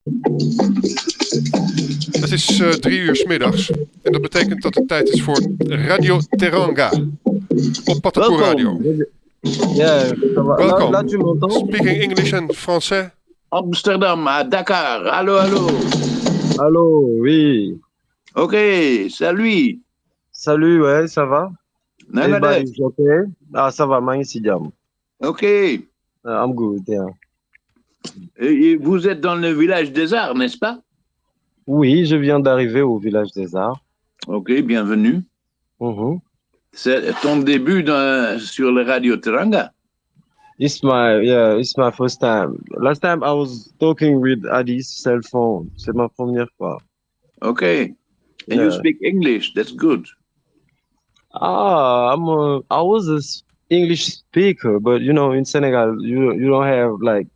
Het is 3 uur 's middags en dat betekent dat het tijd is voor Radio Teranga op Patapoe Radio. Welkom. Ja, Welkom. là tu m'entends? Speaking English and Français. Amsterdam, à Dakar. Allô, allô. Allô, oui. Ok, salut. Salut, ouais, ça va? Nangade. Everybody's okay? Ah, ça va, maa ngi si jàmm. Ok. I'm good, yeah. Et vous êtes dans le village des Arts, n'est-ce pas? Oui, je viens d'arriver au village des Arts. Ok, bienvenue. C'est ton début sur le radio Teranga. It's my first time. Last time I was talking with Adi's cell phone. C'est ma première fois. Okay. And you speak English, that's good. I was an English speaker, but in Senegal, you don't have like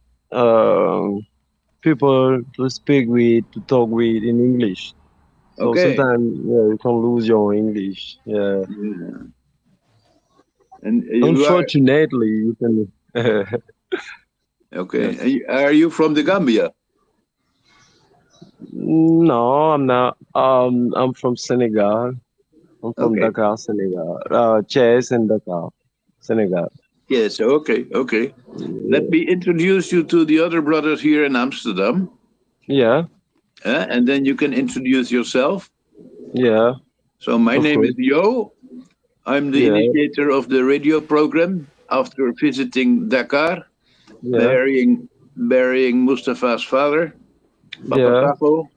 people to speak with, to talk with in English. So sometimes you can lose your English. Yeah. And unfortunately, you can. Okay. Yes. Are you from the Gambia? No, I'm not. I'm from Senegal. I'm from Dakar, Senegal. Thiès and Dakar, Senegal. Yes, okay. Yeah. Let me introduce you to the other brothers here in Amsterdam. Yeah. And then you can introduce yourself. Yeah. So my name is Jo. I'm the initiator of the radio program after visiting Dakar, burying Mustafa's father, Papa Kafo.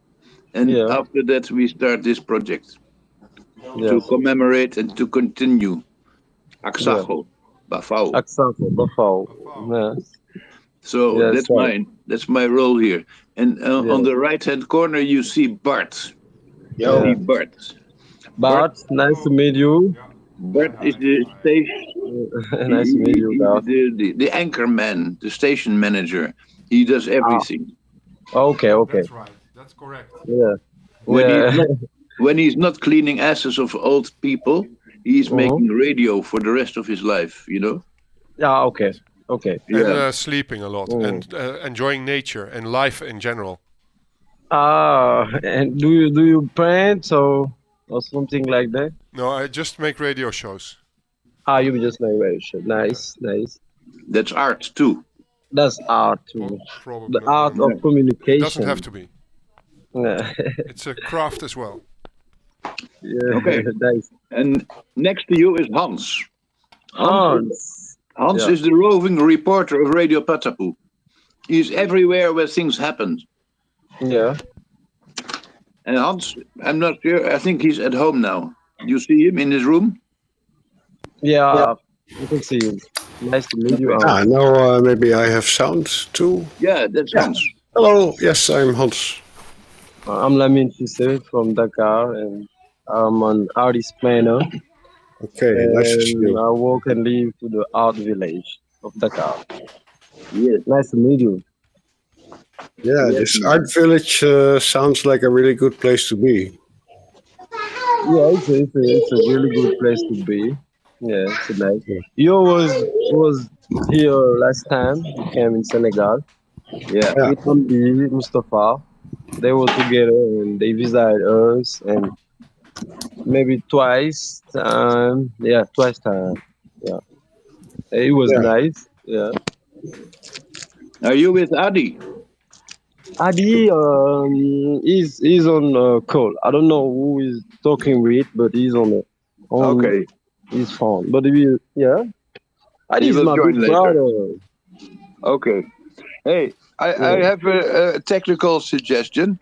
And after that we start this project to commemorate and to continue. Aksago. Bafao. Yes. So that's mine. That's my role here. And on the right-hand corner, you see Bart. Yo. Bart, nice to meet you. Bart is the station. Nice to meet you, Bart. The anchor man, the station manager. He does everything. Okay. That's right. That's correct. Yeah. When he's not cleaning asses of old people, he's making radio for the rest of his life, Yeah, okay. And sleeping a lot and enjoying nature and life in general. And do you paint or something like that? No, I just make radio shows. You just make radio shows. Nice. That's art too. That's art too. Well, probably. The art of communication. It doesn't have to be. It's a craft as well. Yeah. Okay. Nice. And next to you is Hans. Hans Yeah. is the roving reporter of Radio Patapoe. He's everywhere where things happen. Yeah. And Hans, I'm not sure, I think he's at home now. You see him in his room? Yeah. You can see him. Nice to meet you. Now maybe I have sound too. Yeah, that's Hans. Hello, yes, I'm Hans. I'm Lamine Fisse from Dakar, and I'm an artist planner. Okay, nice to see you. I work and live to the art village of Dakar. Yes. Nice to meet you. Yeah, this art village sounds like a really good place to be. Yeah, it's a really good place to be. Yeah, it's nice. You was here last time. You came in Senegal. Yeah. With Amdi, Mustafa. They were together and they visited us and maybe twice time. Yeah. It was nice. Yeah. Are you with Adi? Adi is on call. I don't know who is talking with, but he's on his phone. But Adi is my big brother. Okay. Hey, I have a technical suggestion.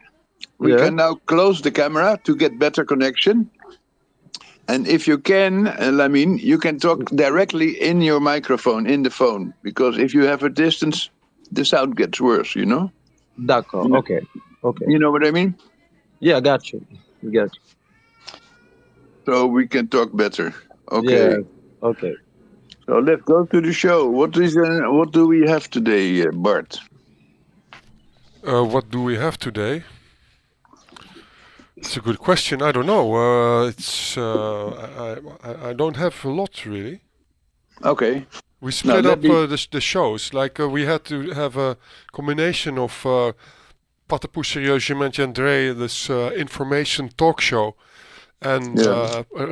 We can now close the camera to get better connection. And if you can, Lamine, you can talk directly in your microphone, in the phone. Because if you have a distance, the sound gets worse, D'accord. Okay. You know what I mean? Yeah, got you. So we can talk better. Okay. Yeah. Okay. So let's go to the show. What do we have today, Bart? What do we have today? It's a good question. I don't know. I don't have a lot really. Okay. We split up the shows. Like we had to have a combination of Patapou Serieusement André, this information talk show, and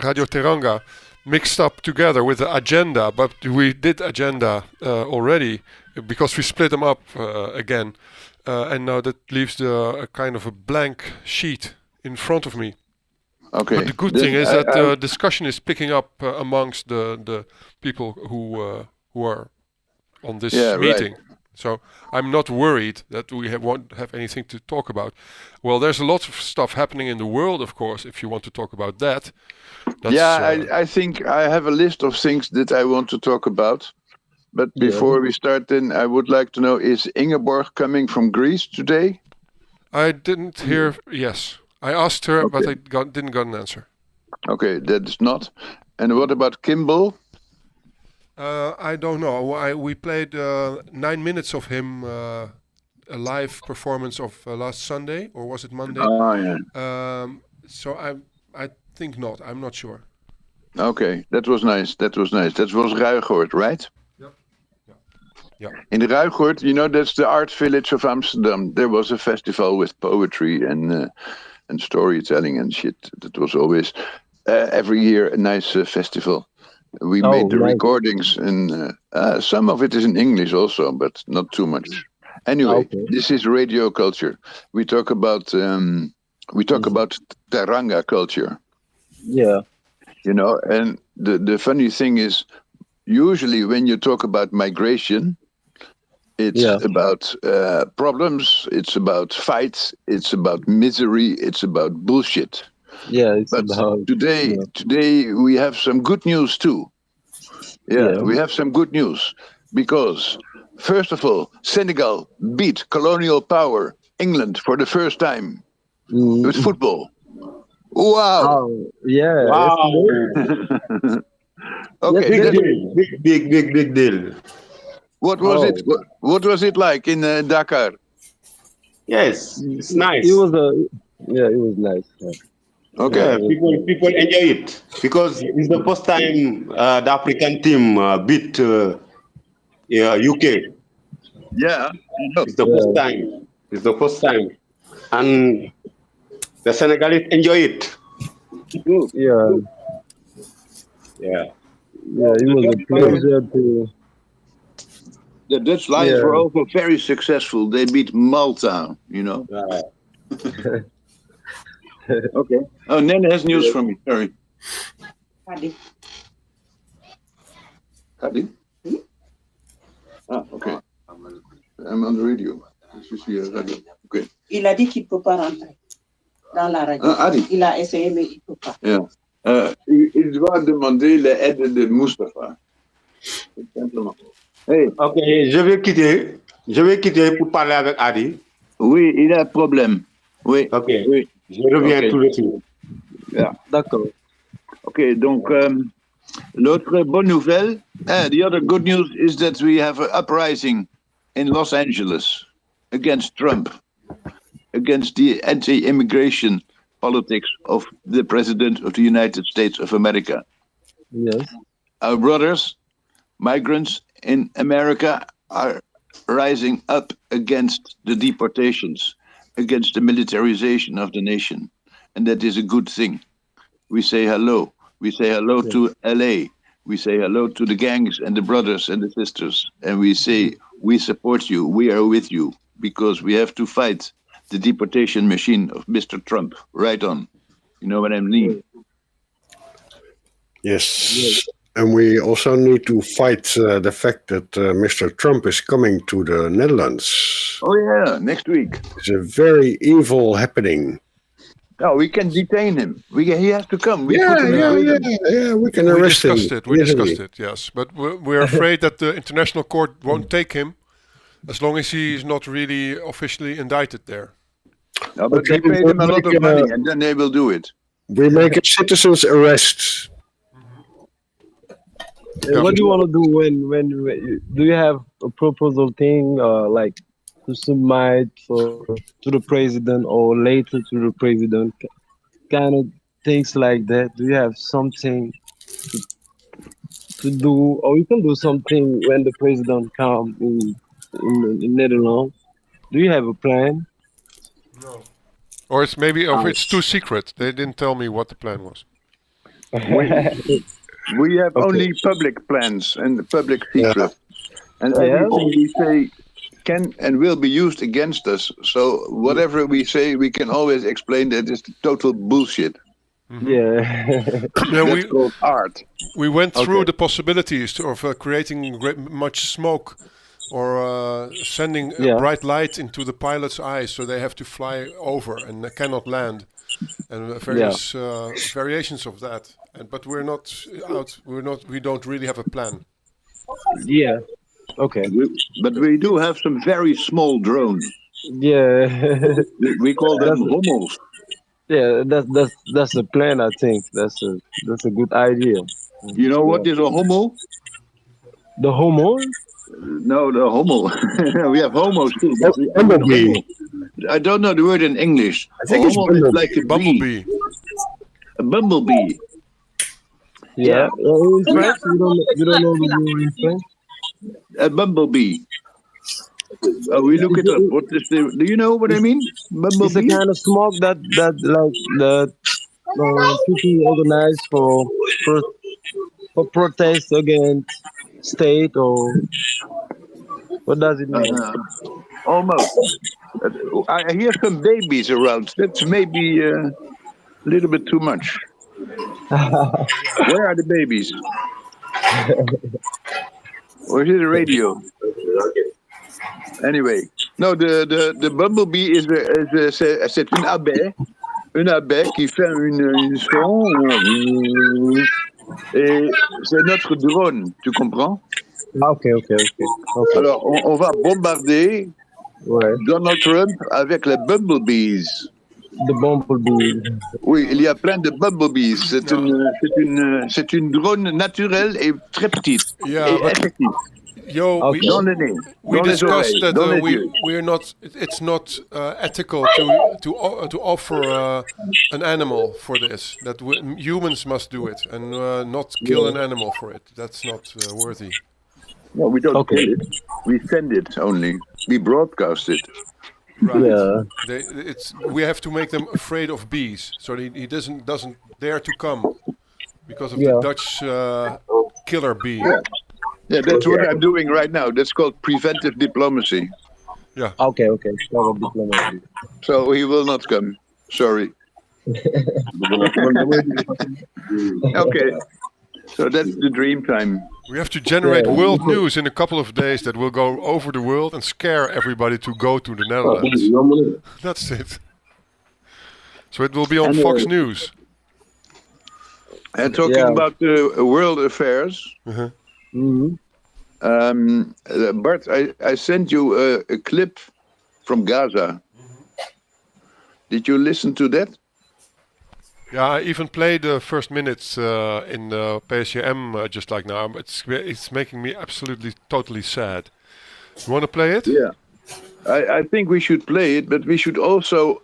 Radio Teranga mixed up together with the agenda, but we did agenda already because we split them up again, and now that leaves a kind of a blank sheet in front of me. Okay. But the good thing is that the discussion is picking up amongst the people who are on this meeting. Right. So I'm not worried that we won't have anything to talk about. Well, there's a lot of stuff happening in the world, of course, if you want to talk about that. I think I have a list of things that I want to talk about. But before we start, then I would like to know, is Ingeborg coming from Greece today? I didn't hear. Yes. I asked her, but I didn't get an answer. Okay, that's not. And what about Kimball? I don't know. We played 9 minutes of him, a live performance of last Sunday, or was it Monday? Oh, yeah. So I think not. I'm not sure. Okay, that was nice. That was Ruigoord, right? Yeah. In Ruigoord, that's the art village of Amsterdam. There was a festival with poetry and storytelling and shit. That was always every year a nice festival. We made the recordings, and some of it is in English also, but not too much. Anyway, This is radio culture. We talk about Teranga culture. Yeah. And the funny thing is, usually when you talk about migration, it's about problems, it's about fights, it's about misery, it's about bullshit. Yeah, today we have some good news too. We have some good news because, first of all, Senegal beat colonial power England for the first time with football. Wow! Oh, yeah! Wow! Okay, big deal. What was it? What was it like in Dakar? Yes, it's nice. It was nice. Yeah. Okay. Yeah, people enjoy it because it's the first time the African team beat UK. Yeah, it's the first time. It's the first time, and the Senegalese enjoy it. Yeah. Yeah. Yeah, it was a pleasure to. The Dutch Lions were also very successful. They beat Malta, Okay. Oh, Nene has news from me. Sorry. Hadi? Ah, okay. I'm on the radio. Radio. Okay. Il a dit qu'il ne peut pas rentrer dans la radio. Il a essayé, mais il ne peut pas. Yeah. Il doit demander l'aide de Mustafa. Simplement. Hey. Ok, je vais quitter pour parler avec Adi. Oui, il a un problème. Oui. Ok. Oui. Je reviens tout de suite. Yeah. D'accord. Ok, donc l'autre bonne nouvelle, the other good news is that we have an uprising in Los Angeles against Trump, against the anti-immigration politics of the President of the United States of America. Yes. Our brothers, migrants in America, are rising up against the deportations, against the militarization of the nation. And that is a good thing. We say hello. We say hello to LA. We say hello to the gangs and the brothers and the sisters. And we say, we support you. We are with you because we have to fight the deportation machine of Mr. Trump. Right on. You know what I mean? Yes. And we also need to fight the fact that Mr. Trump is coming to the Netherlands. Oh, yeah, next week. It's a very evil happening. No, we can detain him. He has to come. We can arrest him. We discussed it, yes. But we're afraid that the international court won't take him as long as he is not really officially indicted there. No, but we pay them a lot of money and then they will do it. We make a citizen's arrest. What do you want to do when do you have a proposal thing like to submit to the president or later to the president, kind of things like that? Do you have something to do, or you can do something when the president comes in Netherlands? Do you have a plan? Or it's maybe, or it's too secret. They didn't tell me what the plan was. We have only public plans and public secrets. And everything we say can and will be used against us. So whatever we say, we can always explain that it's total bullshit. Yeah. That's called art. We went through the possibilities of creating much smoke or sending a bright light into the pilot's eyes, so they have to fly over and they cannot land, and various variations of that. But we're not out. We don't really have a plan. Yeah. Okay. But we do have some very small drones. Yeah. We call them homos. Yeah, that's the plan. I think that's a good idea. You know what is a homo? The homo? No, the homo. We have homos too. Bumblebee. I don't know the word in English. I think it's like a bumblebee. A bumblebee. Yeah. In French, you don't know the word in French? A bumblebee. We look it up. What is do you know what I mean? Bumblebee? It's a kind of smoke that people organize for protest against state, or what does it mean? Almost. I hear some babies around. That's maybe a little bit too much. Where are the babies? Or is it a radio? Anyway, no, the bumblebee c'est une abeille qui fait une son, et c'est notre drone, tu comprends? Ok. Alors, on va bombarder Donald Trump avec les bumblebees. The bumblebee. Oui, il y a plein de bumblebees. C'est une drone naturelle et très petite. Yeah, et effective. Yo, we discussed that we're not. It's not ethical to offer an animal for this. That humans must do it and not kill an animal for it. That's not worthy. No, we don't kill it. We send it only. We broadcast it. Right. Yeah. We have to make them afraid of bees, so he doesn't dare to come because of the Dutch killer bee. Yeah, that's what I'm doing right now. That's called preventive diplomacy. Yeah. Okay. Diplomacy. So he will not come. Sorry. Okay. So that's the dream time. We have to generate world news in a couple of days that will go over the world and scare everybody to go to the Netherlands. That's it. So it will be on Fox News. And talking about world affairs, Bart, I sent you a clip from Gaza. Did you listen to that? Yeah, I even played the first minutes in PSJM just like now. It's making me absolutely, totally sad. You want to play it? Yeah. I think we should play it, but we should also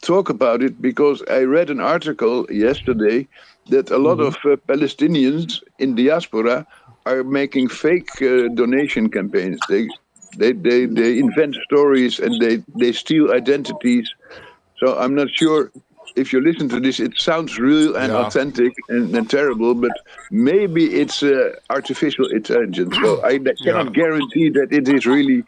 talk about it, because I read an article yesterday that a lot of Palestinians in diaspora are making fake donation campaigns. They invent stories and they steal identities. So I'm not sure. If you listen to this, it sounds real and authentic and terrible, but maybe it's artificial intelligence. So I cannot guarantee that it is really,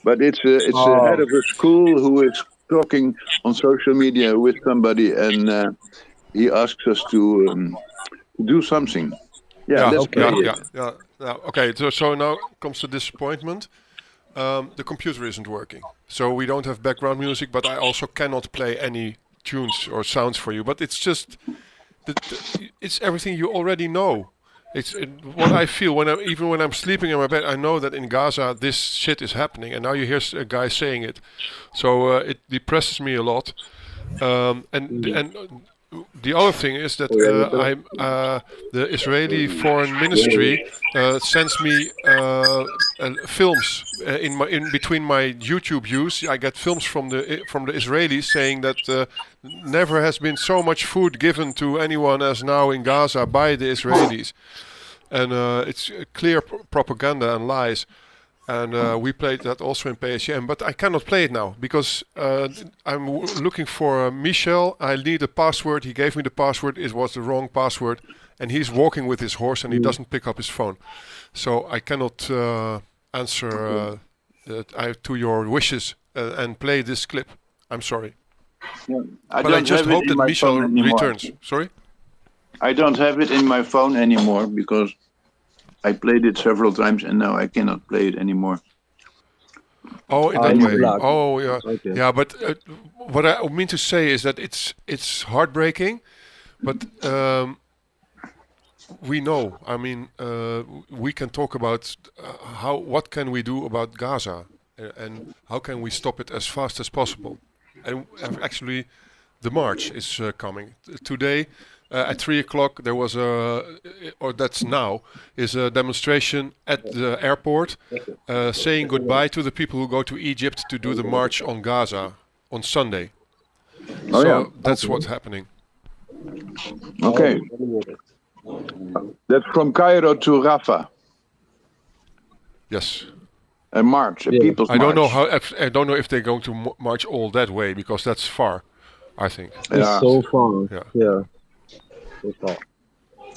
but it's a head of a school who is talking on social media with somebody, and he asks us to do something. Okay, so now comes the disappointment. The computer isn't working, so we don't have background music, but I also cannot play any tunes or sounds for you, but it's just it's everything you already know. It's what I feel even when I'm sleeping in my bed. I know that in Gaza this shit is happening, and now you hear a guy saying it, so it depresses me a lot. And the other thing is that the Israeli Foreign Ministry sends me films in between my YouTube views. I get films from the Israelis saying that never has been so much food given to anyone as now in Gaza by the Israelis, and it's clear propaganda and lies. And we played that also in PSJM, but I cannot play it now because I'm looking for Michel. I need a password. He gave me the password. It was the wrong password. And he's walking with his horse and he doesn't pick up his phone. So I cannot answer to your wishes and play this clip. I'm sorry. Yeah. But I just hope that Michel returns. Sorry? I don't have it in my phone anymore because I played it several times and now I cannot play it anymore. Oh, in that way. Black. Oh, yeah. Okay. Yeah, but what I mean to say is that it's heartbreaking, but we know. I mean, we can talk about what can we do about Gaza and how can we stop it as fast as possible. And actually, the march is coming today. At 3 o'clock, there was that's a demonstration at the airport saying goodbye to the people who go to Egypt to do the march on Gaza on Sunday. That's what's happening. Okay. That's from Cairo to Rafah. Yes. A march, a people's march. I don't know if they're going to march all that way because that's far, I think. It's so far. Yeah. So far.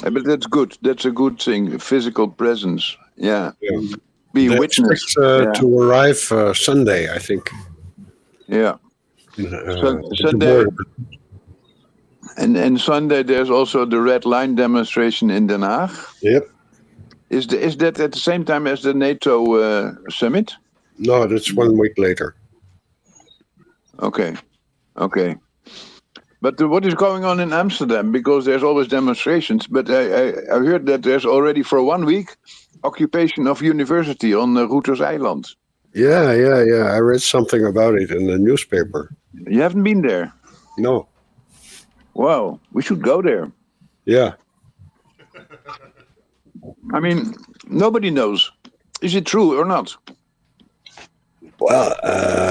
But that's good. That's a good thing. Physical presence. Yeah. Be a witness. To arrive Sunday, I think. Yeah. Sunday. And Sunday there's also the Red Line demonstration in Den Haag. Yep. Is that at the same time as the NATO summit? No, that's 1 week later. Okay. But what is going on in Amsterdam? Because there's always demonstrations. But I heard that there's already for 1 week occupation of university on Routers Eiland. Yeah. I read something about it in the newspaper. You haven't been there? No. Wow, we should go there. Yeah. I mean, nobody knows. Is it true or not? Well,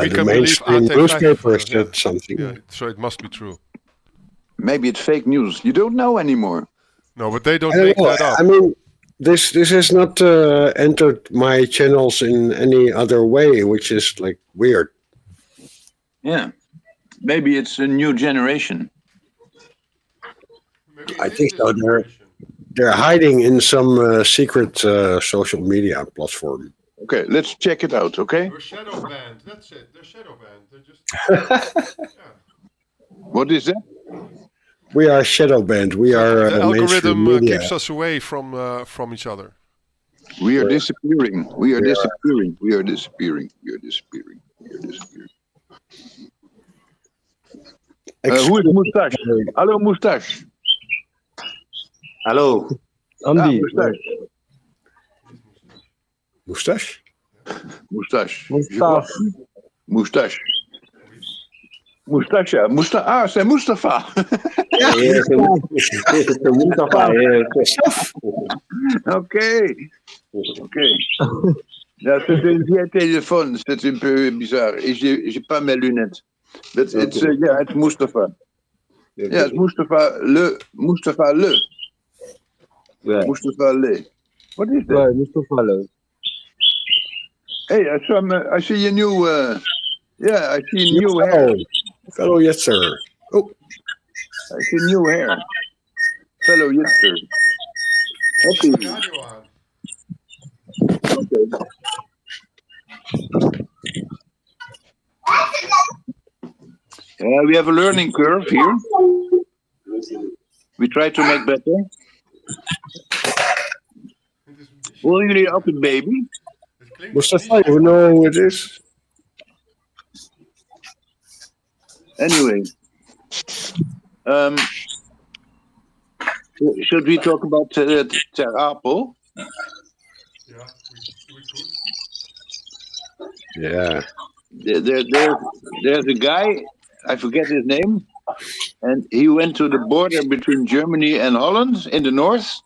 the mainstream newspaper said something. Yeah, so it must be true. Maybe it's fake news. You don't know anymore. No, but they don't make that up. I mean, this has not entered my channels in any other way, which is like weird. Yeah. Maybe it's a new generation. I think so. They're hiding in some secret social media platform. Okay, let's check it out, okay? We're shadow banned. That's it. They're shadow banned. They're just... What is that? We are shadow banned. We are the algorithm media. keeps us away from each other. We are disappearing. We are disappearing. We are disappearing. We are disappearing. We are disappearing. Who is Moustache? Hallo Moustache. Hallo. Andy. Moustache? Moustache. Moustache. Moustache, ja. C'est Mustafa. C'est Mustafa. Ok. Ja, c'est un vieil téléphone, c'est un peu bizarre. Et j'ai pas mes lunettes. But it's Mustafa. Yeah, it's Mustafa Le. Yeah. Mustafa Le. What is that? Right, Mustafa Le. Hey, I see a new. I see new hair. Fellow, yes, sir. Oh, I see new hair. Fellow, yes, sir. Okay. We have a learning curve here. We try to make better. Horen jullie ook een baby? Mustafa, you know who it is? Anyway, should we talk about Ter Apel? Yeah, we could. Yeah. There's a guy, I forget his name, and he went to the border between Germany and Holland in the north,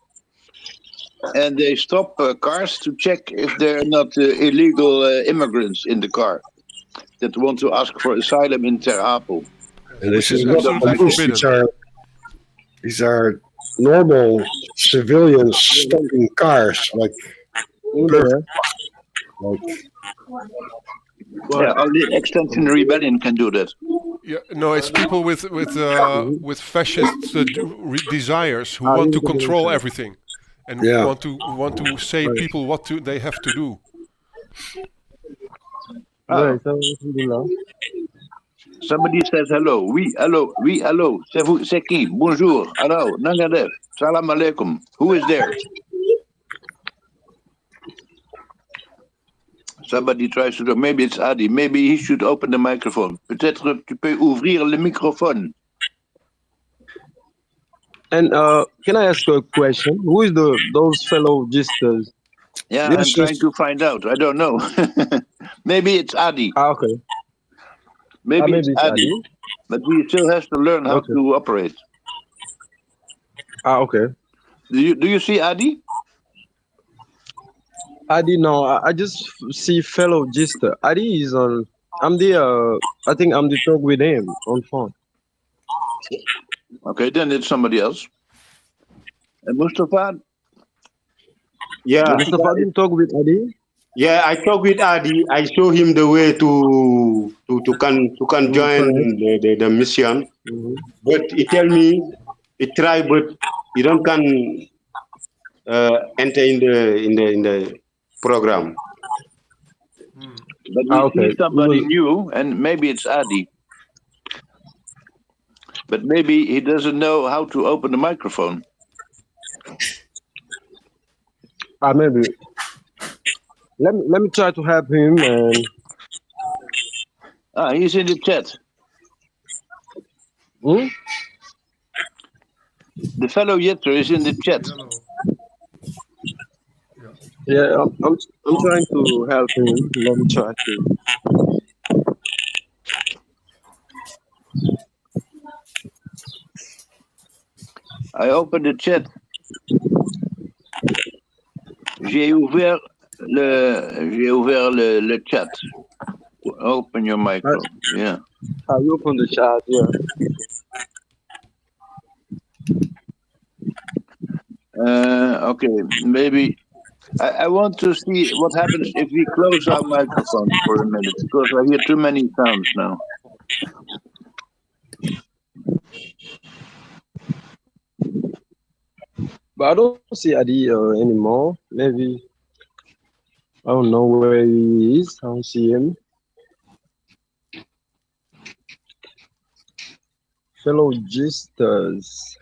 and they stop cars to check if there are not illegal immigrants in the car that want to ask for asylum in Ter Apel. And this is absolutely forbidden. These are normal civilians stopping cars, like Yeah, only Extinction Rebellion can do that. Yeah, no, it's people with fascist desires who want to control everything and want to say people what they have to do. Oh. Somebody says hello. Oui, hello. Oui, hello. C'est qui? Bonjour. Hello. Nangadev. Salam alaikum. Who is there? Somebody tries to do. Maybe it's Adi. Maybe he should open the microphone. Peut-être tu peux ouvrir le microphone. And can I ask a question? Who is those fellow gisters? Yeah, I'm trying to find out. I don't know. Maybe it's Adi. Okay. Maybe it's Adi. But he still has to learn how to operate. Okay. Do you see Adi? Adi, no, I just see fellow gister. Adi is on. I think I'm the talk with him on phone. Okay, then it's somebody else. And Mustafa? Yeah. Mustafa, you talk with Adi? Yeah, I talk with Adi. I show him the way to join the mission. Mm-hmm. But he tell me he try, but he don't can enter in the program. But we see somebody new, and maybe it's Adi. But maybe he doesn't know how to open the microphone. Maybe. Let me try to help him. And he's in the chat. Hmm? The fellow Yetter is in the chat. Yeah, I'm trying to help him. Let me try to. I opened the chat. J'ai ouvert le chat. Open your micro. Yeah. I open the chat. Yeah. Okay. Maybe I want to see what happens if we close our microphone for a minute, because I hear too many sounds now. But I don't see Adi anymore. Maybe I don't know where he is. I don't see him. Fellow gisters.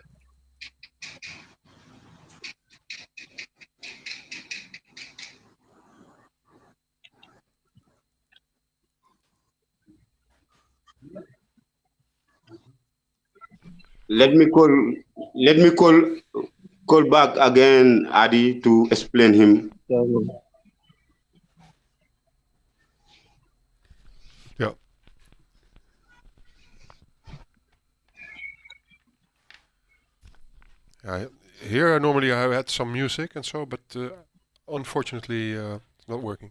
Let me call back again Adi to explain him. Yeah. Here normally I had some music and so, but unfortunately it's not working.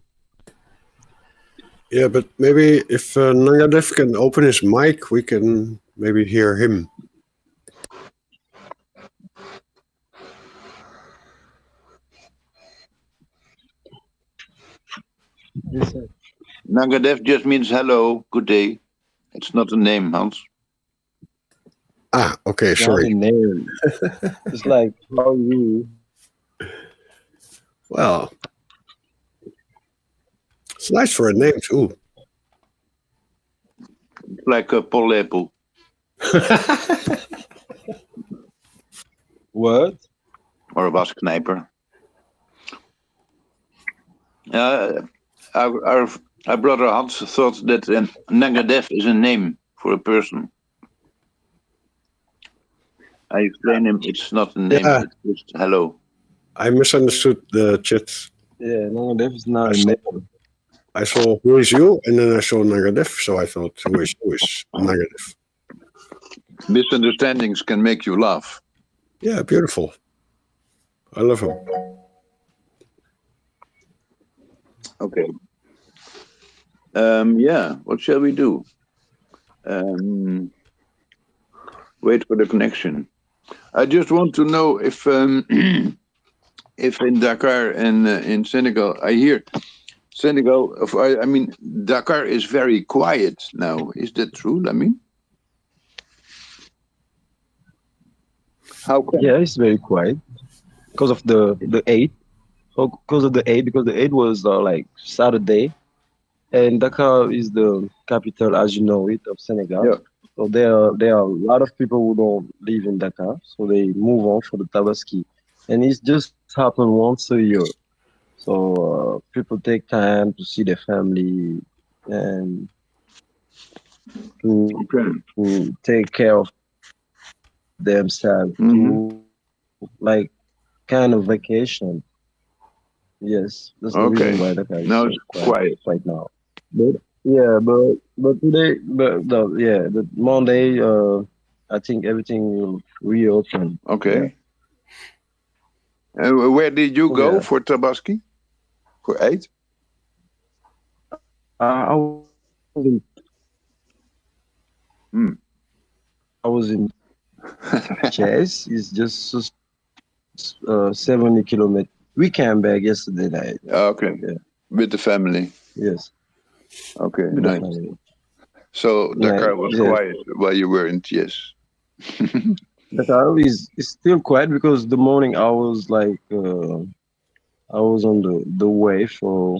Yeah, but maybe if Nangadev can open his mic, we can maybe hear him. Nangadev just means hello, good day. It's not a name, Hans. Okay, sorry. Not a name. It's like, how are you? Well, it's nice for a name too. Like a Pollepel. What? Or a wasknijper. Our brother Hans thought that Nangadev is a name for a person. I explained him it's not a name, it's just hello. I misunderstood the chat. Yeah, Nangadev is not a name. I saw who is you, and then I saw Nangadev, so I thought who is Nangadev. Misunderstandings can make you laugh. Yeah, beautiful. I love him. Okay. Yeah, what shall we do? Wait for the connection. I just want to know if in Dakar and in Senegal, I hear Senegal, I mean, Dakar is very quiet now. Is that true, Lamine? How come? Yeah, it's very quiet because of the 8. So because of the 8, because the 8 was like Saturday, and Dakar is the capital, as you know it, of Senegal. Yeah. So there are a lot of people who don't live in Dakar, so they move on for the Tabaski, and it's just happened once a year. So people take time to see their family and Okay. to take care of themselves, to like kind of vacation. Yes, that's the Okay. reason why Dakar is Now so it's quiet quiet. right now. But yeah, but today, the Monday, I think everything will reopen. Yeah, Okay. And where did you go yeah. for Tabaski? For 8? I was in Hmm. I was in Chess. It's just 70 kilometers. We came back yesterday night. Okay. Yeah. With the family. Yes, Okay, with the nice. family. So Nice. Dakar was Yes. quiet while you were in Thiès. Dakar is still quiet because the morning I was like I was on the way for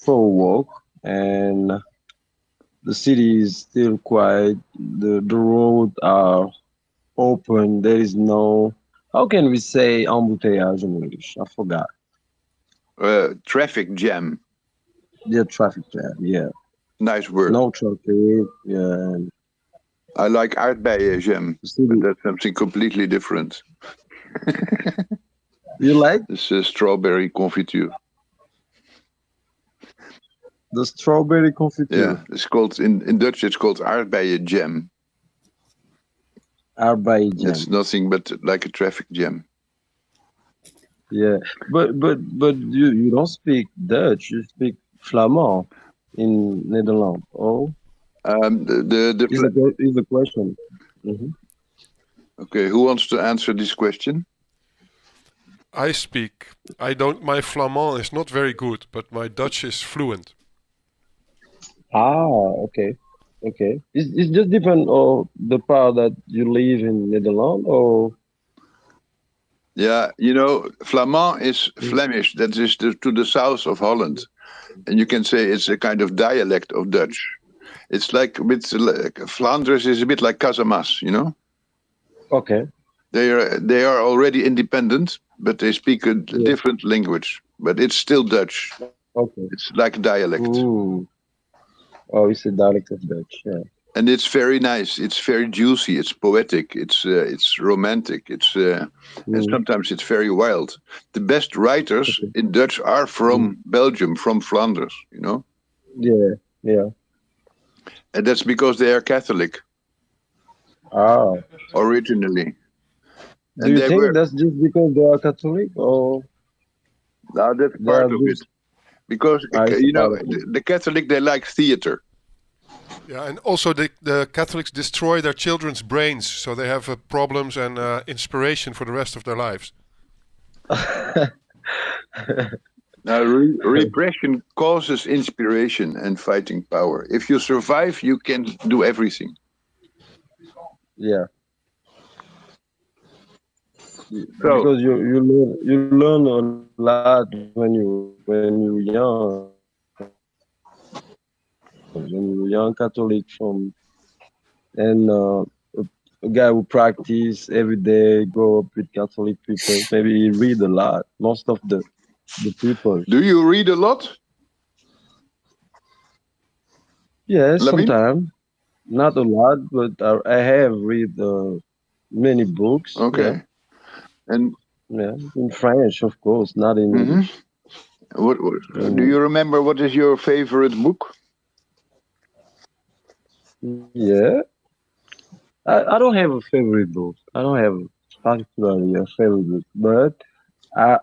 a walk, and the city is still quiet. The roads are open. There is no, how can we say embouteillage in English? I forgot. Traffic jam. The traffic jam. Yeah, Nice word. no traffic. Yeah, and I like aardbeien jam, the but city. that's something completely different. You like It's strawberry confiture. the strawberry Yeah, confiture? it's called in Dutch. It's called aardbeien jam. Arbei It's jam. nothing but like a traffic jam. Yeah, but you don't speak Dutch. You speak Flamand in Netherlands. Oh, The is the question. Hmm. Okay, who wants to answer this question? I speak. I don't. My Flamand is not very good, but my Dutch is fluent. Ah, okay, okay. It's just different of the part that you live in Netherlands, or Yeah, Flamand is Flemish. That is to the south of Holland, and you can say it's a kind of dialect of Dutch. It's like Flanders is a bit like Casamas. okay, They are already independent, but they speak a yeah, different language. But it's still Dutch. okay. It's like a dialect, Ooh, oh, it's a dialect of Dutch. Yeah. and it's very nice. It's very juicy. It's poetic. It's romantic. And Mm, sometimes it's very wild. The best writers okay. in Dutch are Mm, from Belgium, from Flanders. yeah, yeah. And that's because they are Catholic Ah, originally, do and you they think were. that's just because they are Catholic, or Now that's they part are of it, just because it's a part of it? the Catholic, they like theater. Yeah, and also the Catholics destroy their children's brains, so they have problems and inspiration for the rest of their lives. Now, repression causes inspiration and fighting power. If you survive, you can do everything. Yeah, So, because you learn a lot when you're young, when you're young Catholic from, and a guy who practice every day, grow up with Catholic people. Maybe he read a lot. Most of the people. do you read a lot, Yes, Lamine? sometimes not a lot, but I have read many books. Yeah, Okay. And yeah, in French, of course, not in mhm. English. what do Mm, you remember? What is your favorite book? yeah, I don't have a favorite book. I don't have particularly a favorite book, but I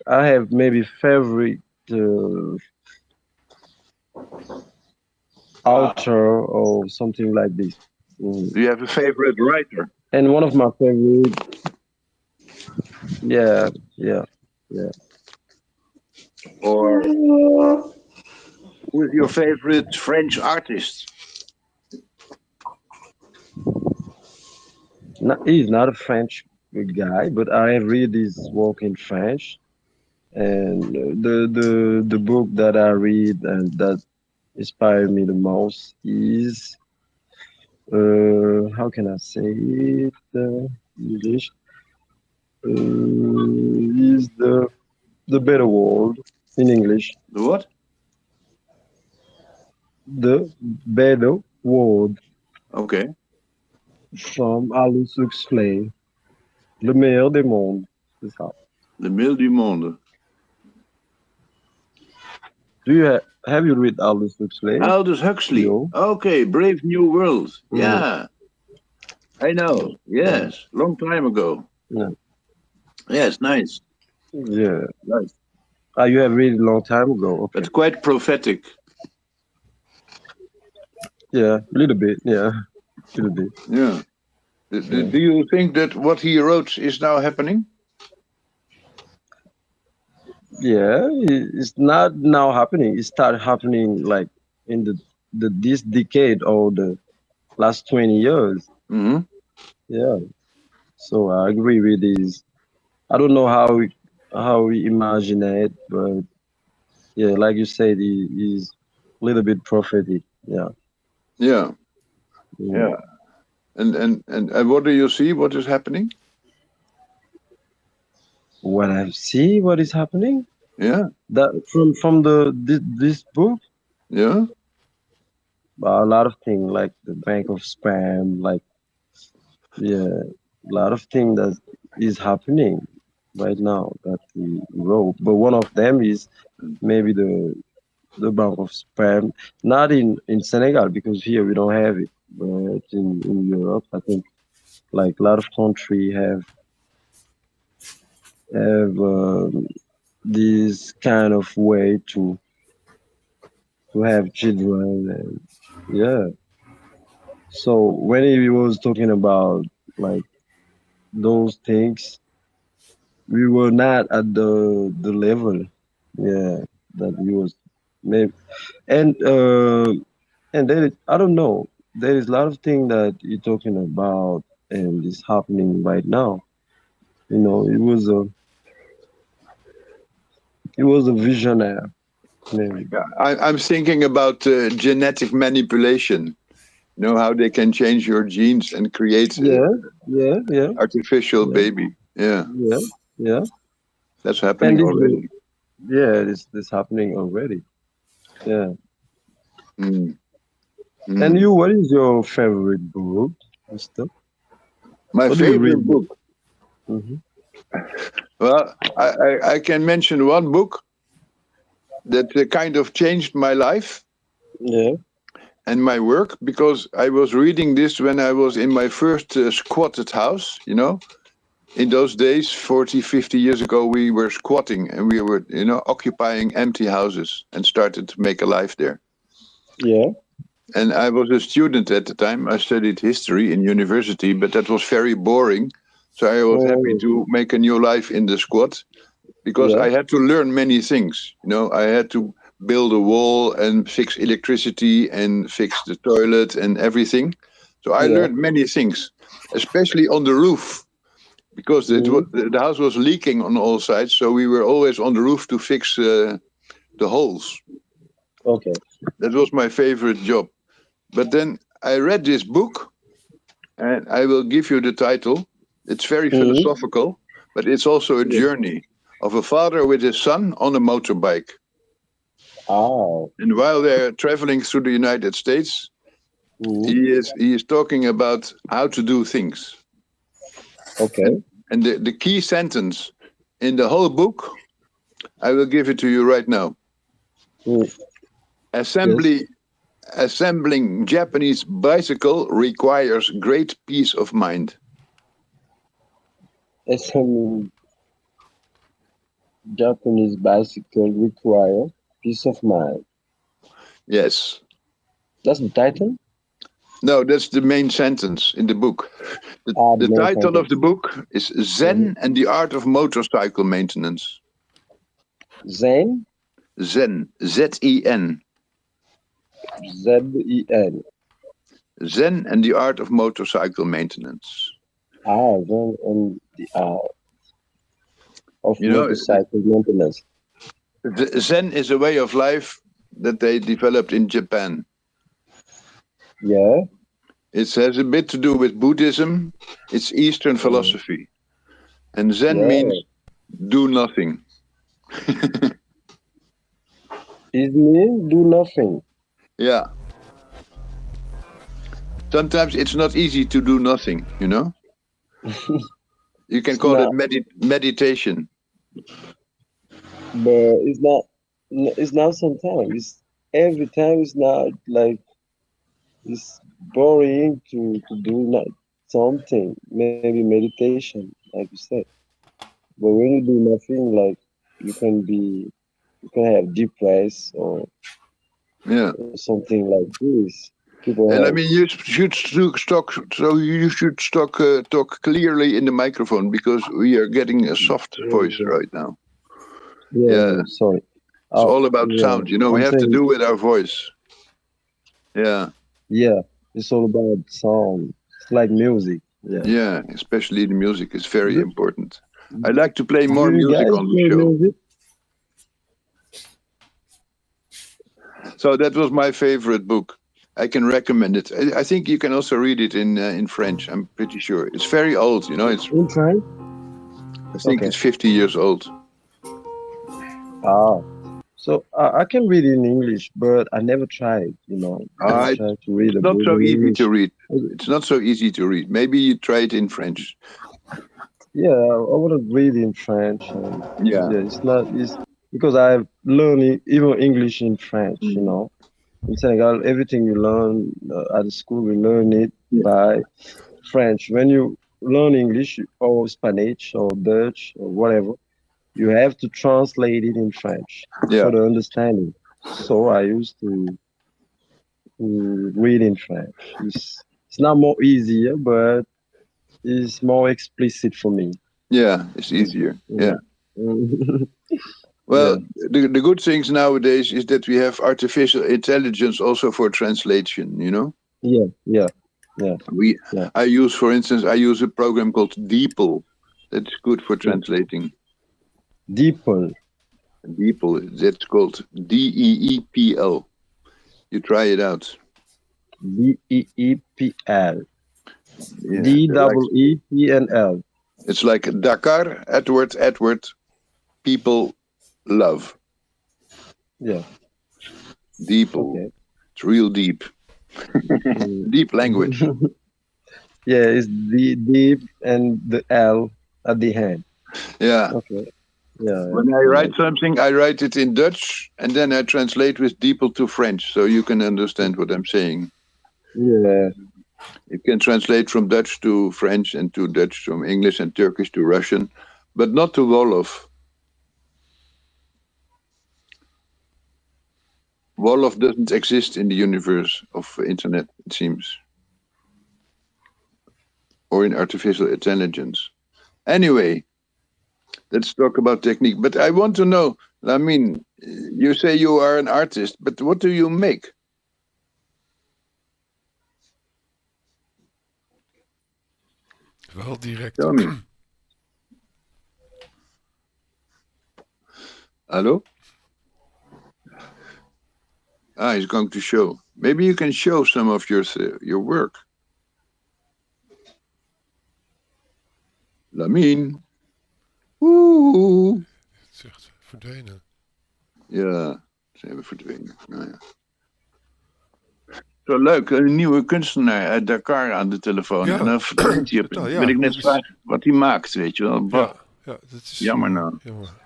I have maybe favorite uh, author or something like this. Mm. Do you have a favorite writer? And one of my favorite, yeah, yeah, yeah. Or who is your favorite French artist? He's not a French guy, but I read his work in French. And the book that I read and that inspired me the most is how can I say it in English? Is the Better World in English. The what? The Better World Okay. from Aldous Huxley. Le meilleur des mondes. C'est ça. Le Mail du Monde. Do you have you read Aldous Huxley? Aldous Huxley. No. Okay, Brave New World. Yeah. I know. Yes. Long time ago. Yeah. Yes, nice. Yeah. Nice. You have read a long time ago. Okay. It's quite prophetic. Yeah, a little bit. Yeah, a little bit. Yeah. Do you think that what he wrote is now happening? Yeah, it's not now happening. It started happening like in this decade or the last 20 years. Mm-hmm. Yeah. So I agree with this. I don't know how we imagine it, but yeah, like you said, he's a little bit prophetic. Yeah. Yeah. Yeah. And what do you see? What is happening? When I see what is happening, Yeah. that from this book, Yeah. a lot of things like the bank of spam, like yeah, a lot of things that is happening right now that he wrote. But one of them is maybe the bank of spam, not in Senegal because here we don't have it, but in Europe, I think like a lot of country have this kind of way to have children and yeah. So when he was talking about like those things, we were not at the level, yeah, that he was maybe, and there is, I don't know, there is a lot of things that you're talking about and is happening right now. You know, it was a visionary, maybe. Yeah. I'm thinking about genetic manipulation. You know how they can change your genes and create Yeah, artificial baby. Yeah. yeah. That's happening And already. this happening already. Yeah. Mm. And you, what is your favorite book, Mister? My What do you favorite read? book. Mm-hmm. Well, I can mention one book that kind of changed my life Yeah. and my work, because I was reading this when I was in my first squatted house, you know. In those days, 40, 50 years ago, we were squatting and we were, you know, occupying empty houses and started to make a life there. Yeah. And I was a student at the time. I studied history in university, but that was very boring. So I was happy to make a new life in the squat, because I had to learn many things. You know, I had to build a wall and fix electricity and fix the toilet and everything. So I learned many things, especially on the roof, because the house was leaking on all sides. So we were always on the roof to fix the holes. Okay. That was my favorite job. But then I read this book, and I will give you the title. It's very philosophical, but it's also a journey of a father with his son on a motorbike. Oh. And while they're traveling through the United States, he is talking about how to do things. Okay. And the key sentence in the whole book, I will give it to you right now. Assembling Japanese bicycle requires great peace of mind. Assembling Japanese bicycle require peace of mind. Yes. That's the title? No, that's the main sentence in the book. The title of the book is Zen and the Art of Motorcycle Maintenance. Zen Zen. Z-E-N. Z-E-N. Zen and the art of motorcycle maintenance. Zen and the art of motorcycle maintenance. The Zen is a way of life that they developed in Japan. Yeah. It has a bit to do with Buddhism. It's Eastern philosophy. And Zen means do nothing. It means do nothing. Yeah. Sometimes it's not easy to do nothing, you know? You can call it meditation. But it's not sometimes. It's every time. It's not like it's boring to do not something. Maybe meditation, like you said. But when you do nothing, like you can have depressed or something like this. And I mean, you should talk clearly in the microphone because we are getting a soft voice right now. Yeah. Sorry. It's all about sound, you know. We have to do with our voice. Yeah. Yeah. It's all about sound. It's like music. Yeah. Yeah, especially the music is very important. I like to play more music on the show. Music? So that was my favorite book. I can recommend it. I think you can also read it in French. I'm pretty sure it's very old. You know, it's in French. I think it's 50 years old. So I can read in English, but I never tried. You know, I tried to read. It's not so easy to read. It's not so easy to read. Maybe you try it in French. Yeah, I want to read in French. It's not. It's because I've learned even English in French. You know. In Senegal, everything you learn at the school, we learn it by French. When you learn English or Spanish or Dutch or whatever, you have to translate it in French for the understanding. So I used to read in French. It's not more easier, but it's more explicit for me. Yeah, it's easier. Yeah. Well, the good things nowadays is that we have artificial intelligence also for translation, you know? Yeah. I use a program called DeepL. That's good for translating. DeepL. That's called DEEPL. You try it out. DEEPL. DEEPL. It's like Dakar, Edward, people, love. Yeah. DeepL. Okay. It's real deep. Deep language. Yeah, it's the deep and the L at the end. Yeah. Okay. Yeah. When I write something, I write it in Dutch and then I translate with DeepL to French so you can understand what I'm saying. Yeah. You can translate from Dutch to French and to Dutch, from English and Turkish to Russian, but not to Wolof. Wolof doesn't exist in the universe of internet, it seems. Or in artificial intelligence. Anyway, let's talk about technique. But I want to know, I mean, you say you are an artist, but what do you make? Wel direct. Tell me. Hello? He's going to show. Maybe you can show some of your work. Lamine. Oeh. Het is echt verdwenen. Ja, ze hebben verdwenen. Nou ja. Zo leuk, een nieuwe kunstenaar uit Dakar aan de telefoon. Ja. En dan wil ik net vragen wat hij maakt, weet je wel. Ja, dat is jammer nou. Jammer.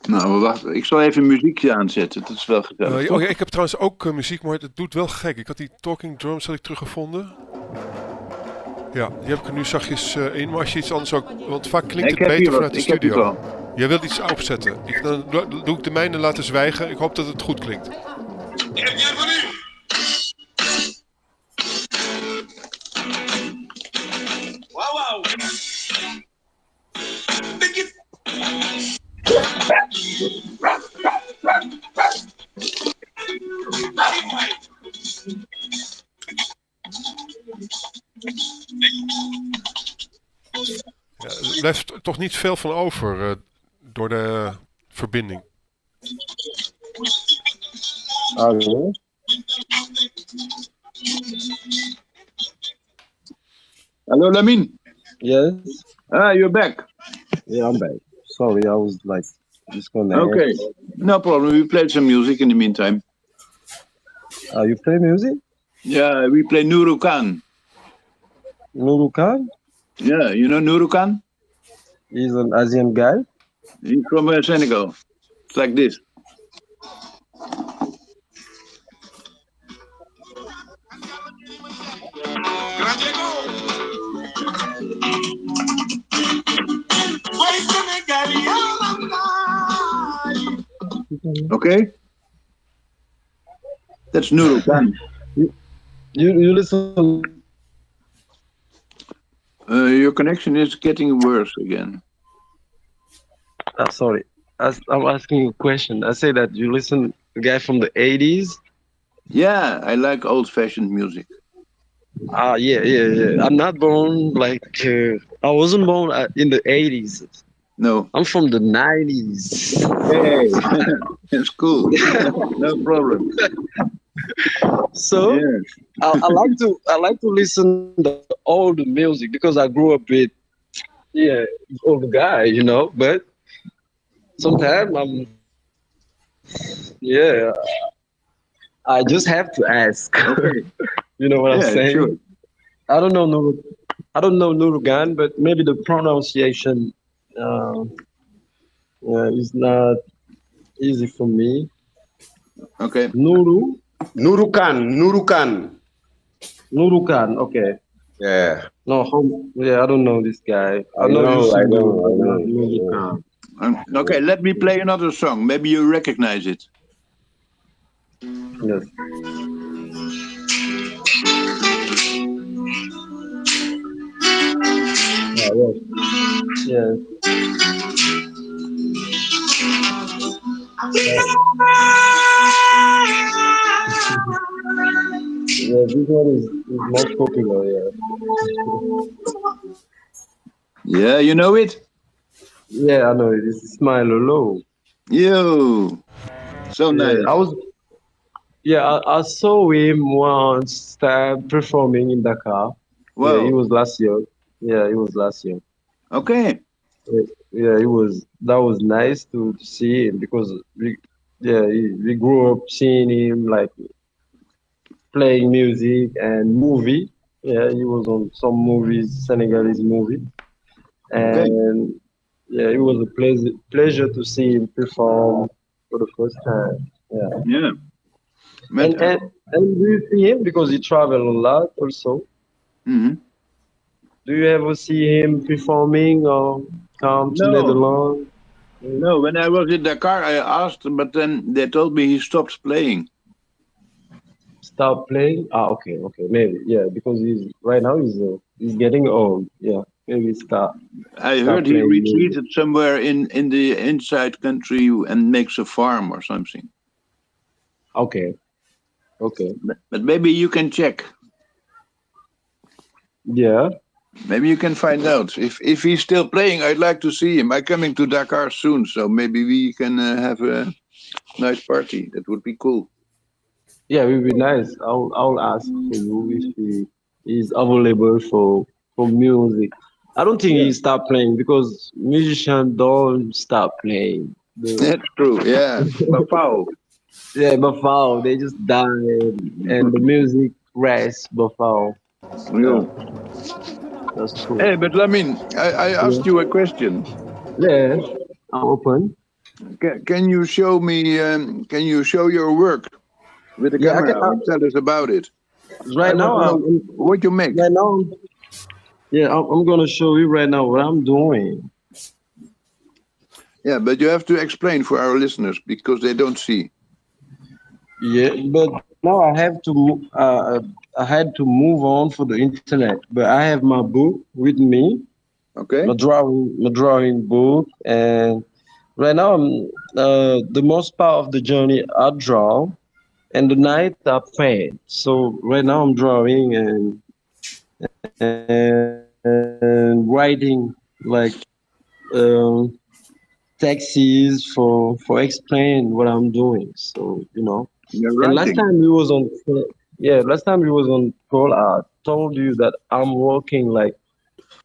Nou, wacht. Ik zal even een muziekje aanzetten. Dat is wel gezellig. Ik heb trouwens ook muziek, maar het doet wel gek. Ik had die Talking Drums teruggevonden. Ja, die heb ik er nu zachtjes in. Maar als je iets anders ook... Want vaak klinkt het beter vanuit de studio. Jij wilt iets opzetten. Dan doe ik de mijne laten zwijgen. Ik hoop dat het goed klinkt. Wow. blijft toch niet veel van over door de verbinding. Hello? Hello, Lamin. Yes. You're back. Yeah, I'm back. Sorry, I was like disconnected. Okay, no problem. We played some music in the meantime. You play music? Yeah, we play Nuru Khan. Nuru Khan? Yeah, you know Nuru Khan? He's an Asian guy. He's from Senegal. It's like this. Okay? That's Nuru Khan. You listen. Your connection is getting worse again. Sorry. I'm asking a question. I say that you listen to a guy from the 80s. Yeah, I like old-fashioned music. Yeah. I'm not born I wasn't born in the 80s. No. I'm from the 90s. Hey, it's cool. No problem. So Yes. I like to listen to old music because I grew up with old guy, you know. But sometimes I just have to ask. Okay. You know what I'm saying? Sure. I don't know Nurugan, but maybe the pronunciation is not easy for me. Okay. Nurukan. Okay. Yeah. No, I don't know this guy. I know. Nurukan. Okay, let me play another song. Maybe you recognize it. Yes. Yes. Yeah, this one is most popular. Yeah, you know it? Yeah, I know it. It's Smile Low. Yo, so nice. I saw him once performing in Dakar. Wow. Yeah, it was last year. Okay. Yeah, that was nice to see him because we grew up seeing him like playing music and movie. Yeah, he was on some movies, Senegalese movie, and it was a pleasure to see him perform for the first time. Yeah. And do you see him because he travel a lot also? Mm-hmm. Do you ever see him performing or come to Netherlands? No, when I was in Dakar, I asked, but then they told me he stopped playing. Stop playing? Okay, maybe because he's getting old. Yeah, maybe stop. I heard he retreated somewhere in the inside country and makes a farm or something. Okay. But maybe you can check. Yeah. Maybe you can find out if he's still playing. I'd like to see him. I'm coming to Dakar soon, so maybe we can have a nice party. That would be cool. Yeah, it would be nice. I'll ask for you if he is available for music. I don't think he stopped playing because musicians don't stop playing. That's true. Yeah, Bafao. Yeah, Bafao. They just die and the music rests. Bafao. Yeah. That's true. Hey, but Lamin, I asked you a question. Yeah, I'm open. Can you show me? Can you show your work with the camera and tell us about it? Right now, what you make? Right now, I'm gonna show you right now what I'm doing. Yeah, but you have to explain for our listeners because they don't see. Yeah, but now I have to. I had to move on for the internet, but I have my book with me. Okay. My drawing book, and right now I'm the most part of the journey I draw, and the night I paint. So right now I'm drawing and writing like um, taxis for explain what I'm doing. So You're and last writing. time we was on last time we was on call, I told you that I'm working like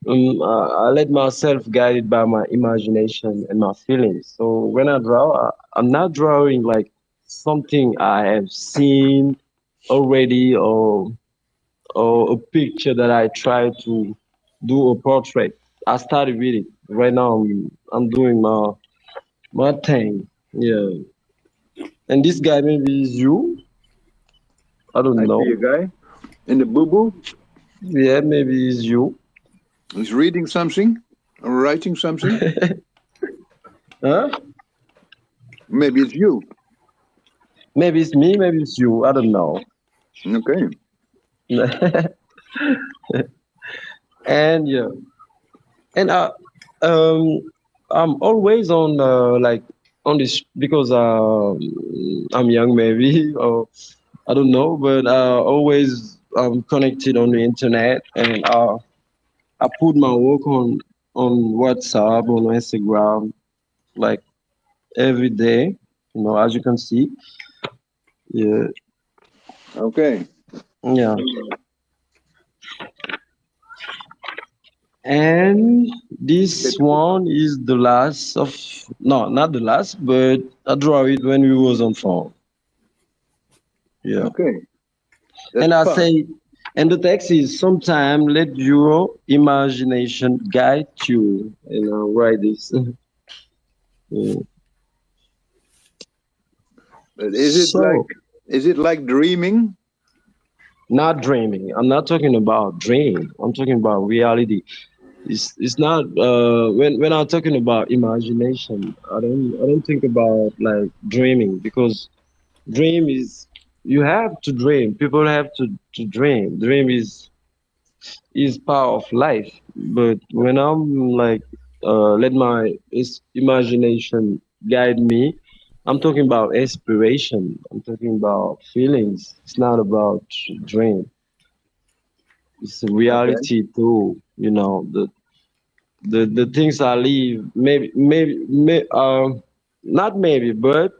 I let myself guided by my imagination and my feelings. So when I draw, I'm not drawing like something I have seen already or a picture that I try to do a portrait. I started with it. Right now I'm doing my thing. Yeah. And this guy maybe is you. I don't I know. see a guy in the boo-boo. Yeah, maybe it's you. He's reading something or writing something. Huh? Maybe it's you. Maybe it's me, maybe it's you. I don't know. Okay. And yeah. And um I'm always on like on this because I'm young maybe or I don't know, but always connected on the internet, and I put my work on WhatsApp, on Instagram, like every day. As you can see. Yeah, Okay. yeah. And this one is the last of no, not the last, but I draw it when we was on phone. Yeah. Okay. That's And I fun. say, and the text is sometime let your imagination guide you. Write this. Yeah. But So, is it like dreaming? not dreaming. I'm not talking about dream. I'm talking about reality. It's not when I'm talking about imagination. I don't think about like dreaming because dream is you have to dream. People have to dream. Dream is part of life. But when I'm like let my imagination guide me, I'm talking about inspiration. I'm talking about feelings. It's not about dream. It's a Okay. reality too. The things I live. Not maybe, but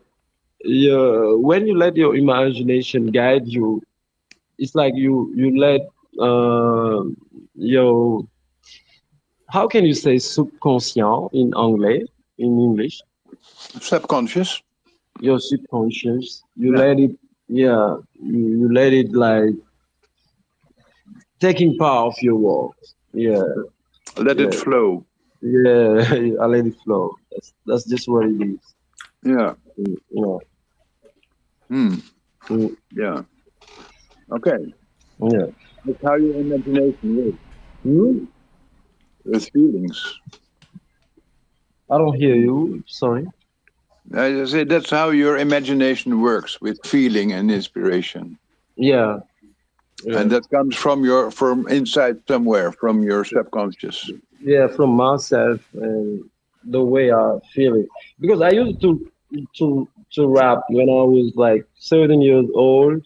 when you let your imagination guide you, it's like you let uh, your how can you say subconscient in anglais in English? Subconscious. Your subconscious, you Yeah. let it, yeah, you let it like taking part of your work. Yeah, Let it yeah, flow. yeah. I let it flow. That's just what it is. Yeah. Yeah, Hmm. mm, Yeah. Okay. yeah. That's how your imagination works Hmm? with feelings. I don't hear you. Sorry. I say that's how your imagination works with feeling and inspiration. Yeah, yeah, And that comes from inside somewhere, from your subconscious. yeah. From myself and the way I feel it, because I used to rap when I was like 7 years old,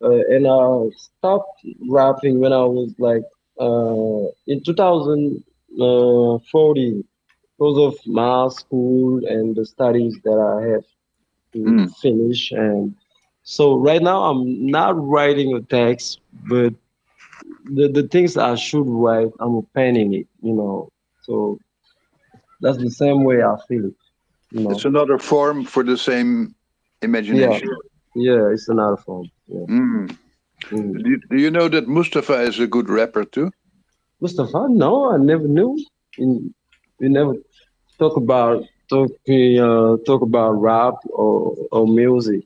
and I stopped rapping when I was like in 2014 because of my school and the studies that I have to Hmm. finish. And so right now I'm not writing a text, but the things I should write, I'm penning it. So that's the same way I feel it. It's another form for the same Yeah, imagination. yeah, it's another form. Yeah. Hmm. Mm. Do you know that Mustafa is a good rapper too? Mustafa, no, I never knew. In, we never talk about rap or music.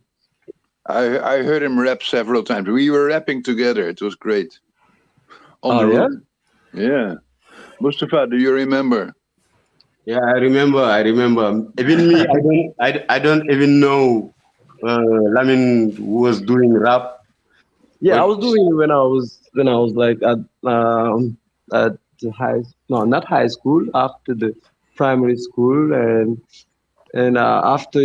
I heard him rap several times. We were rapping together. It was great on Oh the yeah, roof. Yeah. Mustafa, do you remember? Yeah, I remember. I remember. Even me, I don't even know. Lamin was doing rap, yeah. I but was doing it when I was like at the high no, not high school, after the primary school, and after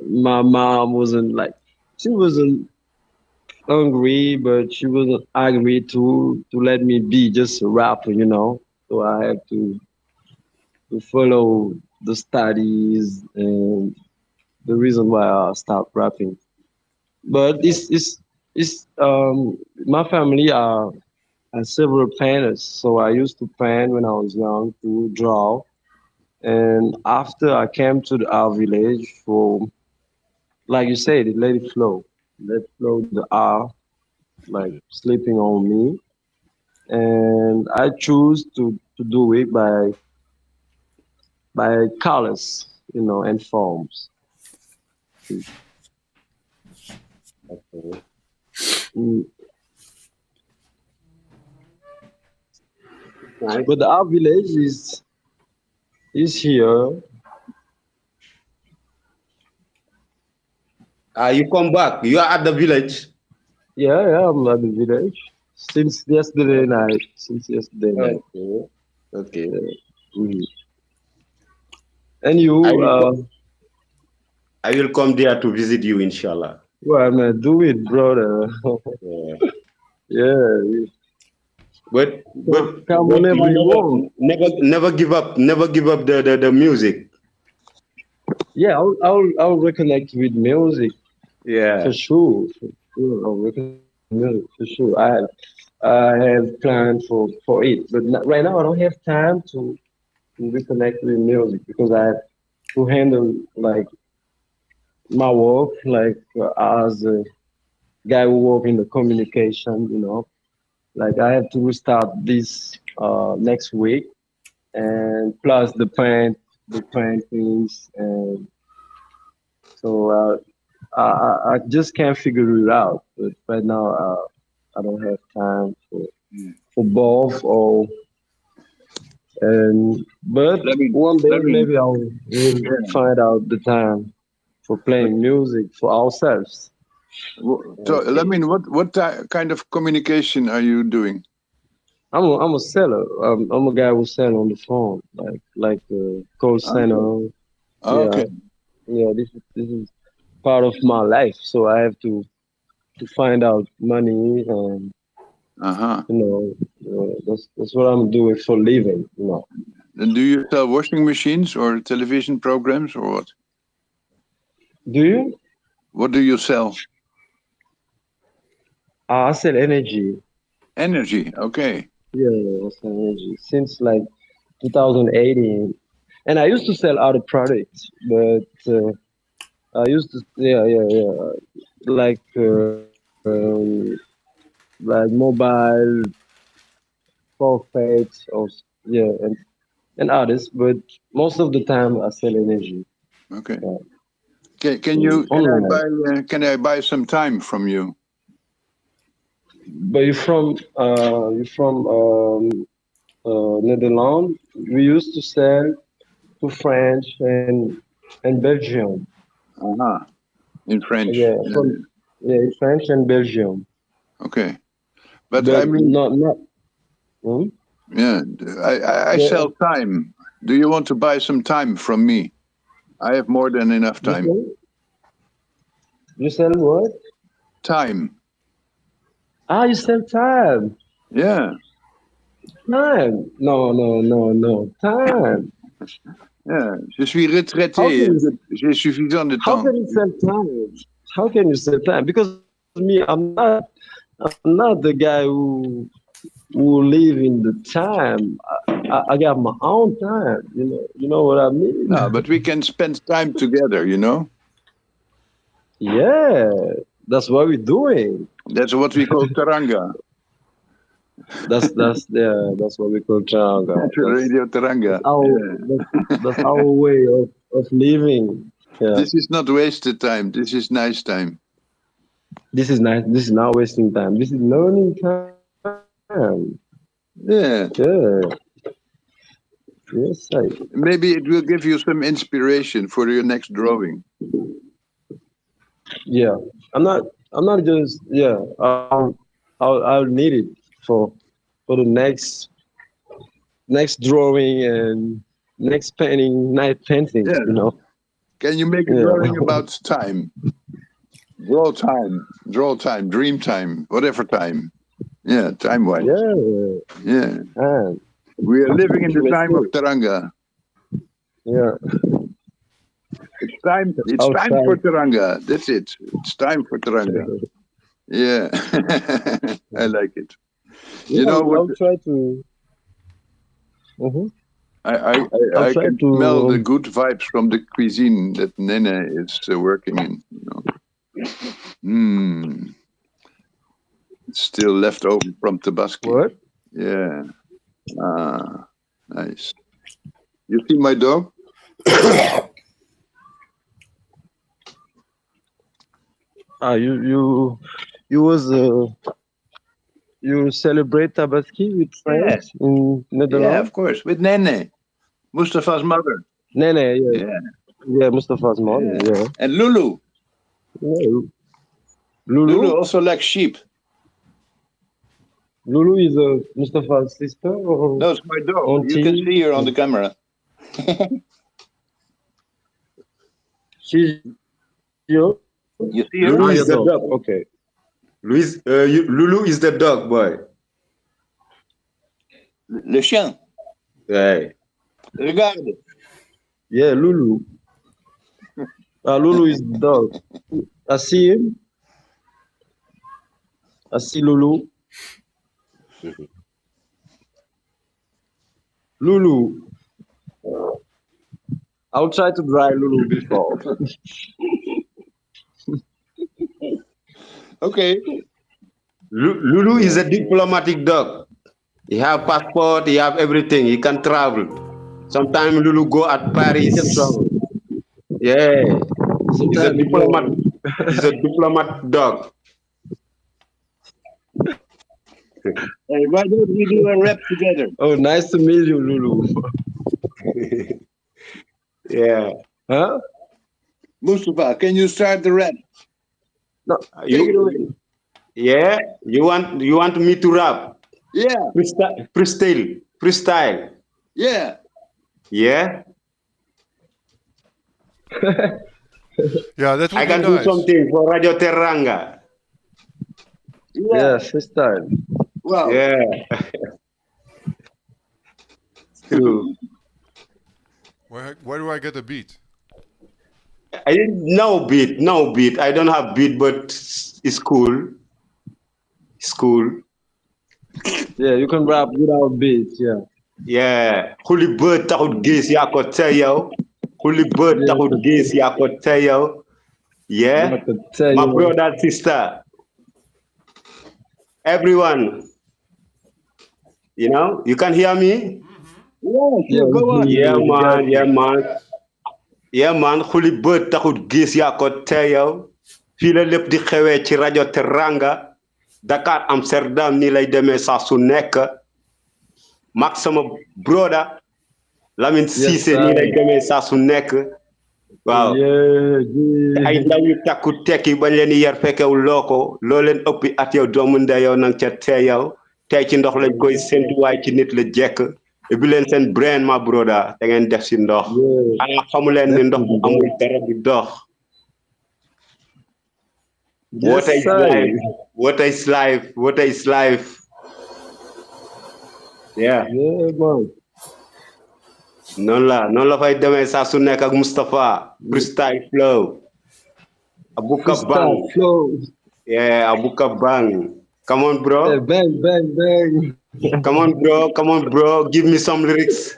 my mom wasn't like, she wasn't hungry, but she wasn't angry to let me be just a rapper. So I had to to follow the studies and the reason why I stopped rapping. But my family are several painters, so I used to paint when I was young to draw. And after I came to our village for, like you said, it let it flow the art, like sleeping on me, and I choose to do it by colors, and forms. Okay. Mm. Nice. But our village is here. You come back. You are at the village. Yeah, yeah, I'm at the village since yesterday night. Since yesterday night. Okay. Okay. Mm. And I you, will. I will come there to visit you, inshallah. well, man, do it, brother. Yeah. Yeah, come But whenever you you want. never give up. Never give up the music. Yeah, I'll reconnect with music for Yeah. sure. For sure, I'll reconnect with music for sure. I have planned for it, but right now I don't have time to reconnect with music because I have to handle like my work, like as a guy who work in the communication. Like I have to restart this next week, and plus the paintings, and so I just can't figure it out. But right now, I don't have time for both. Or and but Let me, one day let me, maybe will yeah. find out the time for But, playing music for ourselves. let Okay. me, what kind of communication are you doing? I'm a seller. I'm a guy who sell on the phone, like call Okay. center. Yeah, Okay. yeah. This is part of my life, so I have to find out money, and Uh-huh. that's what I'm doing for living. And do you sell washing machines or television programs or what? Do you? What do you sell? I sell energy. Energy. Okay. Yeah, yeah, I sell energy since like 2018, and I used to sell other products, but I used to, yeah, yeah, yeah, like like mobile forfeits or yeah, and others, but most of the time I sell energy. Okay. uh, Online. Can I buy some time from you? But you're from Netherlands. We used to sell to France and Belgium. Uh-huh. In French. Yeah, in French and Belgium, Okay. But I but mean, not. Hmm? yeah, I Yeah, sell time. Do you want to buy some time from me? I have more than enough you time. sell you sell what? Time. You sell time. Yeah. Time. No, no, no, no. Time. Yeah. Je suis How retraité. can you J'ai suffisamment de how temps. can you sell time? How can you sell time? Because me, I'm not the guy who live in the time. I got my own time. You know what I mean? No, but we can spend time together, you know? Yeah, that's what we're doing. That's what we call Teranga. That's what we call Teranga. Radio Teranga. Yeah. That's our way of living. Yeah, This is not wasted time. This is nice time. this is nice. This is not wasting time. This is learning time. Yeah. Yeah, yes, Maybe it will give you some inspiration for your next drawing. yeah. I'm not just yeah. I'll need it for for the next drawing and next painting, night painting. Yeah. Can you make a Yeah. drawing about time? Draw time, dream time, whatever time. Yeah, time wise. Yeah, Yeah. and We are living in the let's time do of it. Teranga. Yeah. It's time. It's time for Teranga. That's it. It's time for Teranga. Yeah, I like it. Yeah, You know what? I'll try to. I can smell the good vibes from the cuisine that Nene is working in. It's still left over from Tabasco. What? Yeah. Nice. You see my dog? You celebrate Tabaski with friends in Netherlands? Yeah, of course. With Nene, Mustafa's mother. Nene, yeah, Mustafa's mother, yeah. And Lulu. Yeah. Lulu also likes sheep. Lulu is Mustafa's sister? Or no, it's my dog. You can see her on the camera. She's your? You see her? Lulu is the dog. Okay. Lulu is the dog, boy. Le chien. Hey. Regarde. Yeah, Lulu. Lulu is the dog. I see him. I see Lulu. Lulu. I'll try to dry Lulu before. Okay. Lulu is a diplomatic dog. He have passport, he have everything. He can travel. Sometimes Lulu go at Paris. He can travel. Yeah. He's a Sometimes diplomat. He's a diplomat dog. Hey, why don't we do a rap together? Oh, nice to meet you, Lulu. Yeah. Huh? Mustafa, can you start the rap? No, take it away. Yeah. You want me to rap? Yeah. Freestyle. Yeah. Yeah. Yeah, that would I can be do nice. something for Radio Teranga. Yeah, freestyle. Wow. Yeah. True. Where do I get a beat? No beat. I don't have beat, but it's cool. It's cool. Yeah, you can rap without beats, yeah. Yeah. Holy bird taxut gis yaa ko teyow. Holy bird taxut gis yaa ko teyow. Yeah. I could tell My you. brother, sister. Everyone. You know, you can hear me? Yeah, go on. Yeah, man. Yeah, man. Holy bird taxut gis yaa ko teyow. Fii la lépp di xewee ci rajo Teranga. Dakar Amsterdam nii lay demee saa su nekk. Mag sama broda Lamine Cissé nii lay demee saa su nekk. Waaw. Ay ndaw yu takku tekki bañ leen di yar fekkewul loo ko loo leen ëppi at yow doomu ndey yow nang ca tey yow tey ci ndox lañ koy séntu waaye ci nit la jekk bi leen seen brain ma broda da ngeen def si ndox xanaa xamu leen ni ndox bu amul dara du dox. What is life? What is life? Yeah. Yeah, man. noonu la fay demee saa su nekk ak Mustafa freestyle flow. Abuka bang. Yeah, Abuka bang. Come on, bro. Yeah, bang, bang, bang. Come on, bro. Give me some lyrics.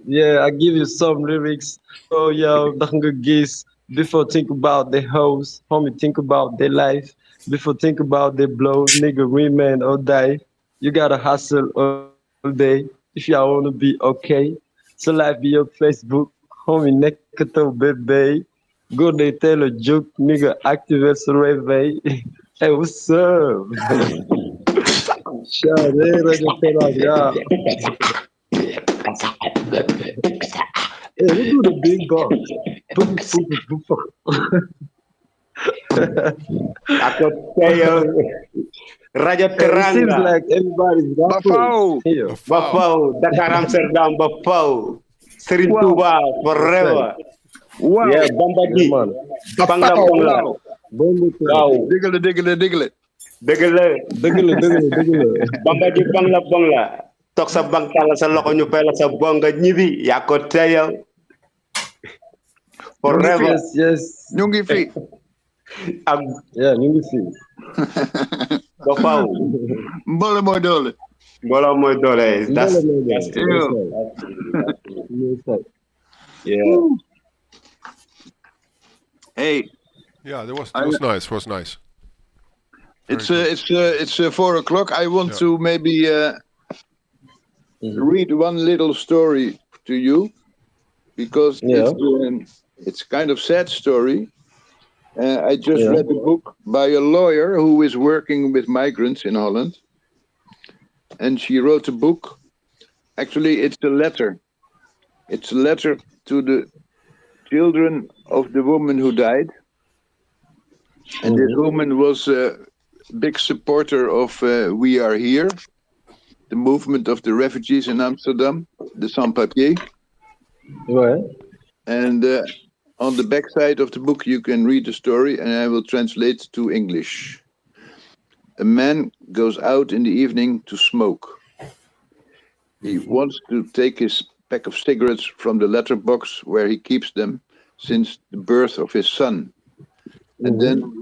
Yeah, I give you some lyrics. Oh, yo, Danga Gis. Before think about the hoes, homie, think about their life. Before think about their blow, nigga, remain or die. You gotta hustle all day if y'all wanna be okay. So life be your Facebook, homie, nekato baby. Go they tell a joke, nigga, activate the réveil. Hey, what's up? Shout out, Hey, we do the big guns. Aku tell Radio Teranga. It seems like everybody's here. Bafau, Dakar Amsterdam, Bafau. Serigne Touba forever. Wow. Yeah, Bambadi. Bangla. Wow. Diggele. Degele. Bambadi Bangla. Tok sa bangkala sa loko nyo pela sa bonga nyibi. Yako tayo. Forever. Yes. Nyungi fi. Yeah, Nyungi fi. Gopau. Mbole modole. Bola mo dole. That's yeah. Hey. Yeah, it was nice. Was nice. It's 4:00. I want to maybe read one little story to you because it's kind of sad story. I just read a book by a lawyer who is working with migrants in Holland, and she wrote a book. Actually, it's a letter. It's a letter to the children of the woman who died. And this woman was a big supporter of We Are Here, the movement of the refugees in Amsterdam, the sans-papiers. Ouais. And on the back side of the book, you can read the story, and I will translate to English. A man goes out in the evening to smoke. He wants to take his pack of cigarettes from the letterbox where he keeps them since the birth of his son. And then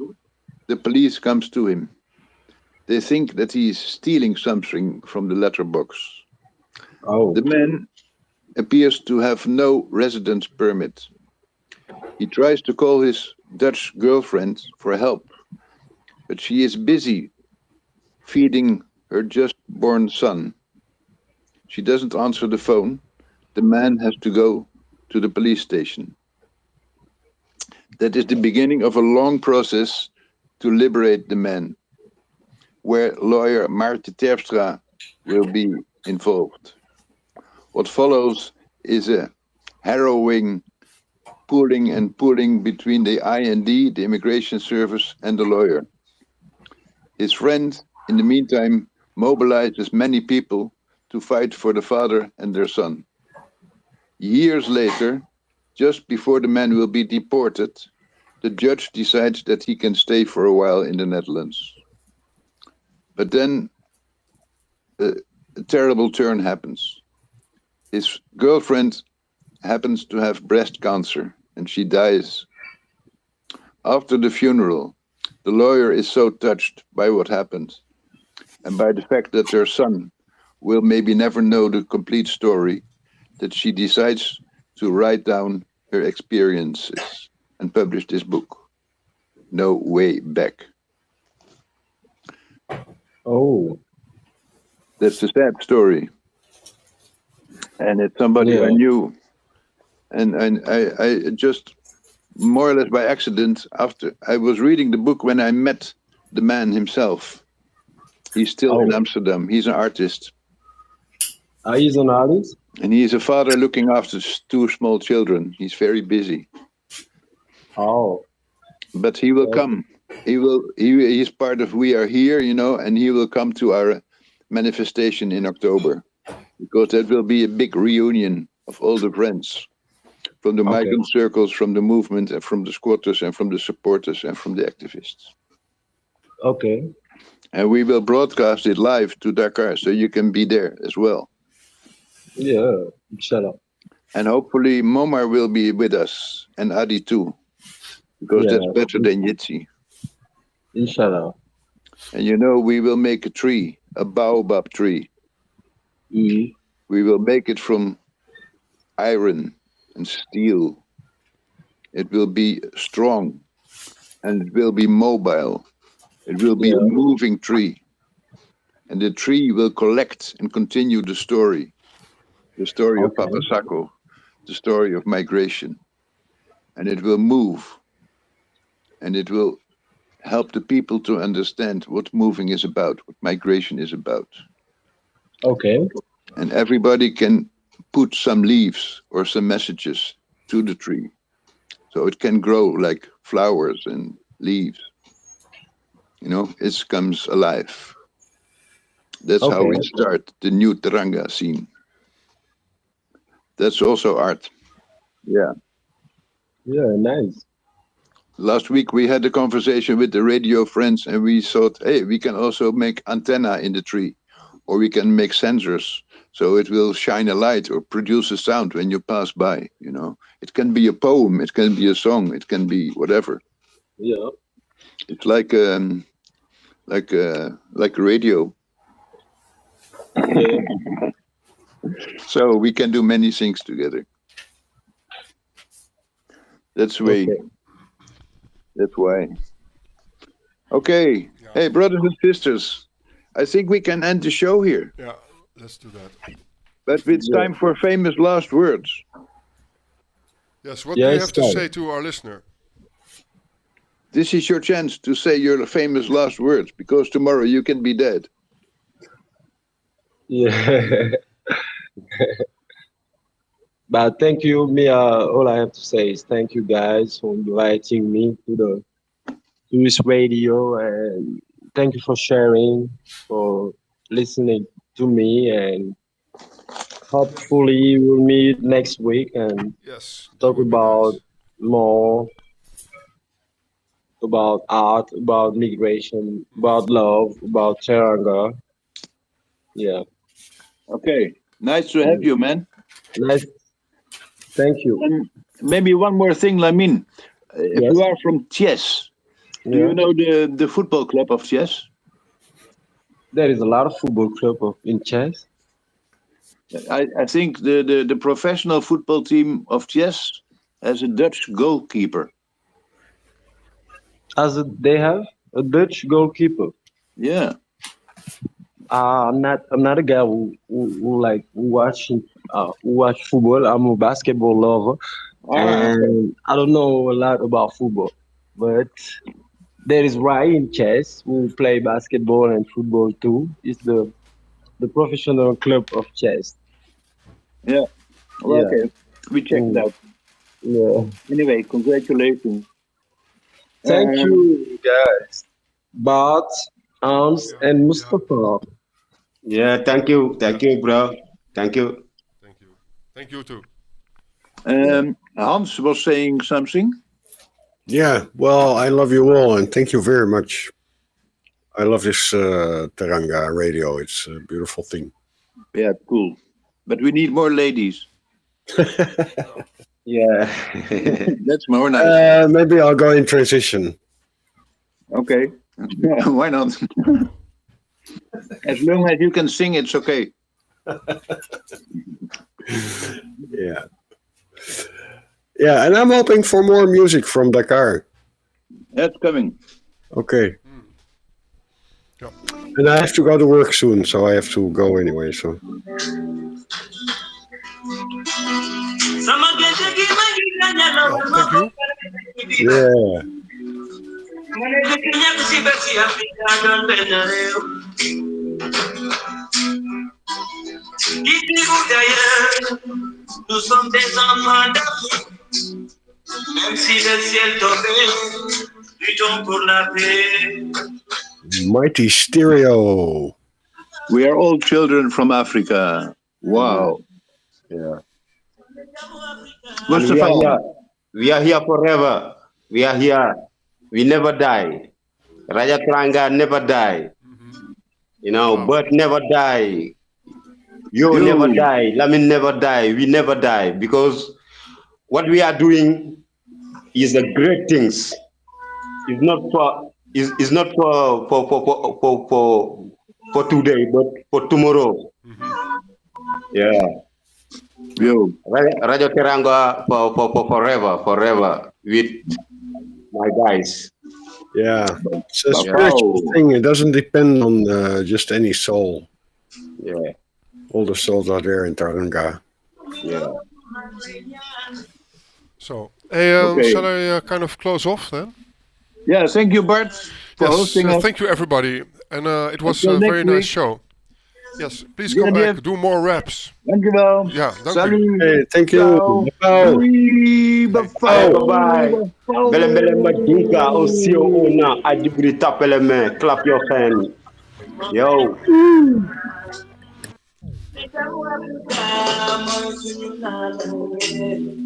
the police comes to him. They think that he is stealing something from the letterbox. Oh. The man appears to have no residence permit. He tries to call his Dutch girlfriend for help, but she is busy feeding her just-born son. She doesn't answer the phone. The man has to go to the police station. That is the beginning of a long process to liberate the man, where lawyer Maarten Terpstra will be involved. What follows is a harrowing pulling between the IND, the immigration service, and the lawyer. His friend, in the meantime, mobilizes many people to fight for the father and their son. Years later, just before the man will be deported, the judge decides that he can stay for a while in the Netherlands. But then a terrible turn happens. His girlfriend happens to have breast cancer, and she dies. After the funeral, the lawyer is so touched by what happened and by the fact that her son will maybe never know the complete story, that she decides to write down her experiences and publish this book, No Way Back. Oh. That's a sad story. And it's somebody I knew. And I just, more or less by accident, after I was reading the book when I met the man himself. He's still in Amsterdam. He's an artist. He's an artist? And he is a father looking after 2 small children. He's very busy. Oh. But he will come. He's part of We Are Here, and he will come to our manifestation in October. Because that will be a big reunion of all the friends. From the migrant circles, from the movement, and from the squatters, and from the supporters, and from the activists. Okay. And we will broadcast it live to Dakar, so you can be there as well. Yeah, inshallah. And hopefully Momar will be with us, and Adi too. Because that's better than Yitzi. Inshallah. And we will make a tree, a baobab tree. Mm-hmm. We will make it from iron and steel. It will be strong, and it will be mobile. It will be a moving tree. And the tree will collect and continue the story of Papa Sacco, the story of migration. And it will move. And it will help the people to understand what moving is about, what migration is about. Okay. And everybody can put some leaves or some messages to the tree. So it can grow like flowers and leaves. It comes alive. That's how we start the new Teranga scene. That's also art. Yeah. Yeah, nice. Last week we had a conversation with the radio friends, and we thought, hey, we can also make antenna in the tree. or we can make sensors so it will shine a light or produce a sound when you pass by. It can be a poem, it can be a song, it can be whatever. Yeah. It's like radio. Yeah. So we can do many things together. That's way. Okay. That's why. Okay. Yeah. Hey, brothers and sisters, I think we can end the show here. Yeah, let's do that. But it's time for famous last words. Yes, what do you have to say to our listener? This is your chance to say your famous last words, because tomorrow you can be dead. Yeah. But thank you. All I have to say is thank you guys for inviting me to this radio, and thank you for sharing, for listening to me, and hopefully we'll meet next week and talk about more about art, about migration, about love, about Teranga. Yeah. Okay. Nice to have you, man. Nice. Thank you. And maybe one more thing, Lamin. If you are from Thiès, do you know the football club of Thiès? There is a lot of football club in Thiès. I think the professional football team of Thiès has a Dutch goalkeeper. They have a Dutch goalkeeper. Yeah. I'm not a guy who watch football. I'm a basketball lover, and I don't know a lot about football. But there is Ryan Chess who play basketball and football too. It's the professional club of chess. Yeah. Well, okay. We check it out. Yeah. Anyway, congratulations. Thank you, guys. Bart, Hans, and Mustafa. Yeah, thank you, bro. Thank you. Thank you too. Hans was saying something. Yeah, well, I love you all, and thank you very much. I love this Teranga radio. It's a beautiful thing. Yeah, cool. But we need more ladies. Yeah. That's more nice. Maybe I'll go in transition. Okay. Why not? As long as you can sing, it's okay. Yeah. Yeah, and I'm hoping for more music from Dakar. That's coming. Okay. Yeah. And I have to go to work soon, so I have to go anyway. So. Well, thank you. Yeah. Nous sommes des enfants d'Afrique, même si le ciel tombait, luttons pour la paix. Mighty Stereo. We are all children from Africa. Wow. Yeah. Mustafa. We are here forever. We are here. We never die. Raja Teranga never die. Bird never die. You never die. Lamin never die. We never die, because what we are doing is a great things. It's not for today, but for tomorrow. Yeah. Yo. Radio Teranga for forever with my guys. Yeah, it's a spiritual thing. It doesn't depend on just any soul. Yeah. All the souls are there in Teranga. Yeah. So, shall I kind of close off then? Yeah, thank you, Bart, for hosting us. Thank you, everybody. And it was a very nice show. Yes, please come back. Do more raps. Dankjewel. Ja, dank u. Hey, thank you. Bye-bye. Bele majinka osio ona ajibri tapele me. Clap your hand. Yo.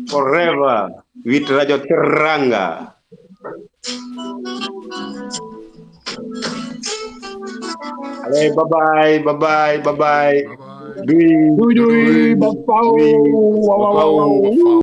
Forever with Radio Teranga. Allez, bye bye, bye bye, bye bye. Bye bye. Doei. Doei, doei. Doei. Bapau. Doei. Wow, wow, wow, Bapau. wow.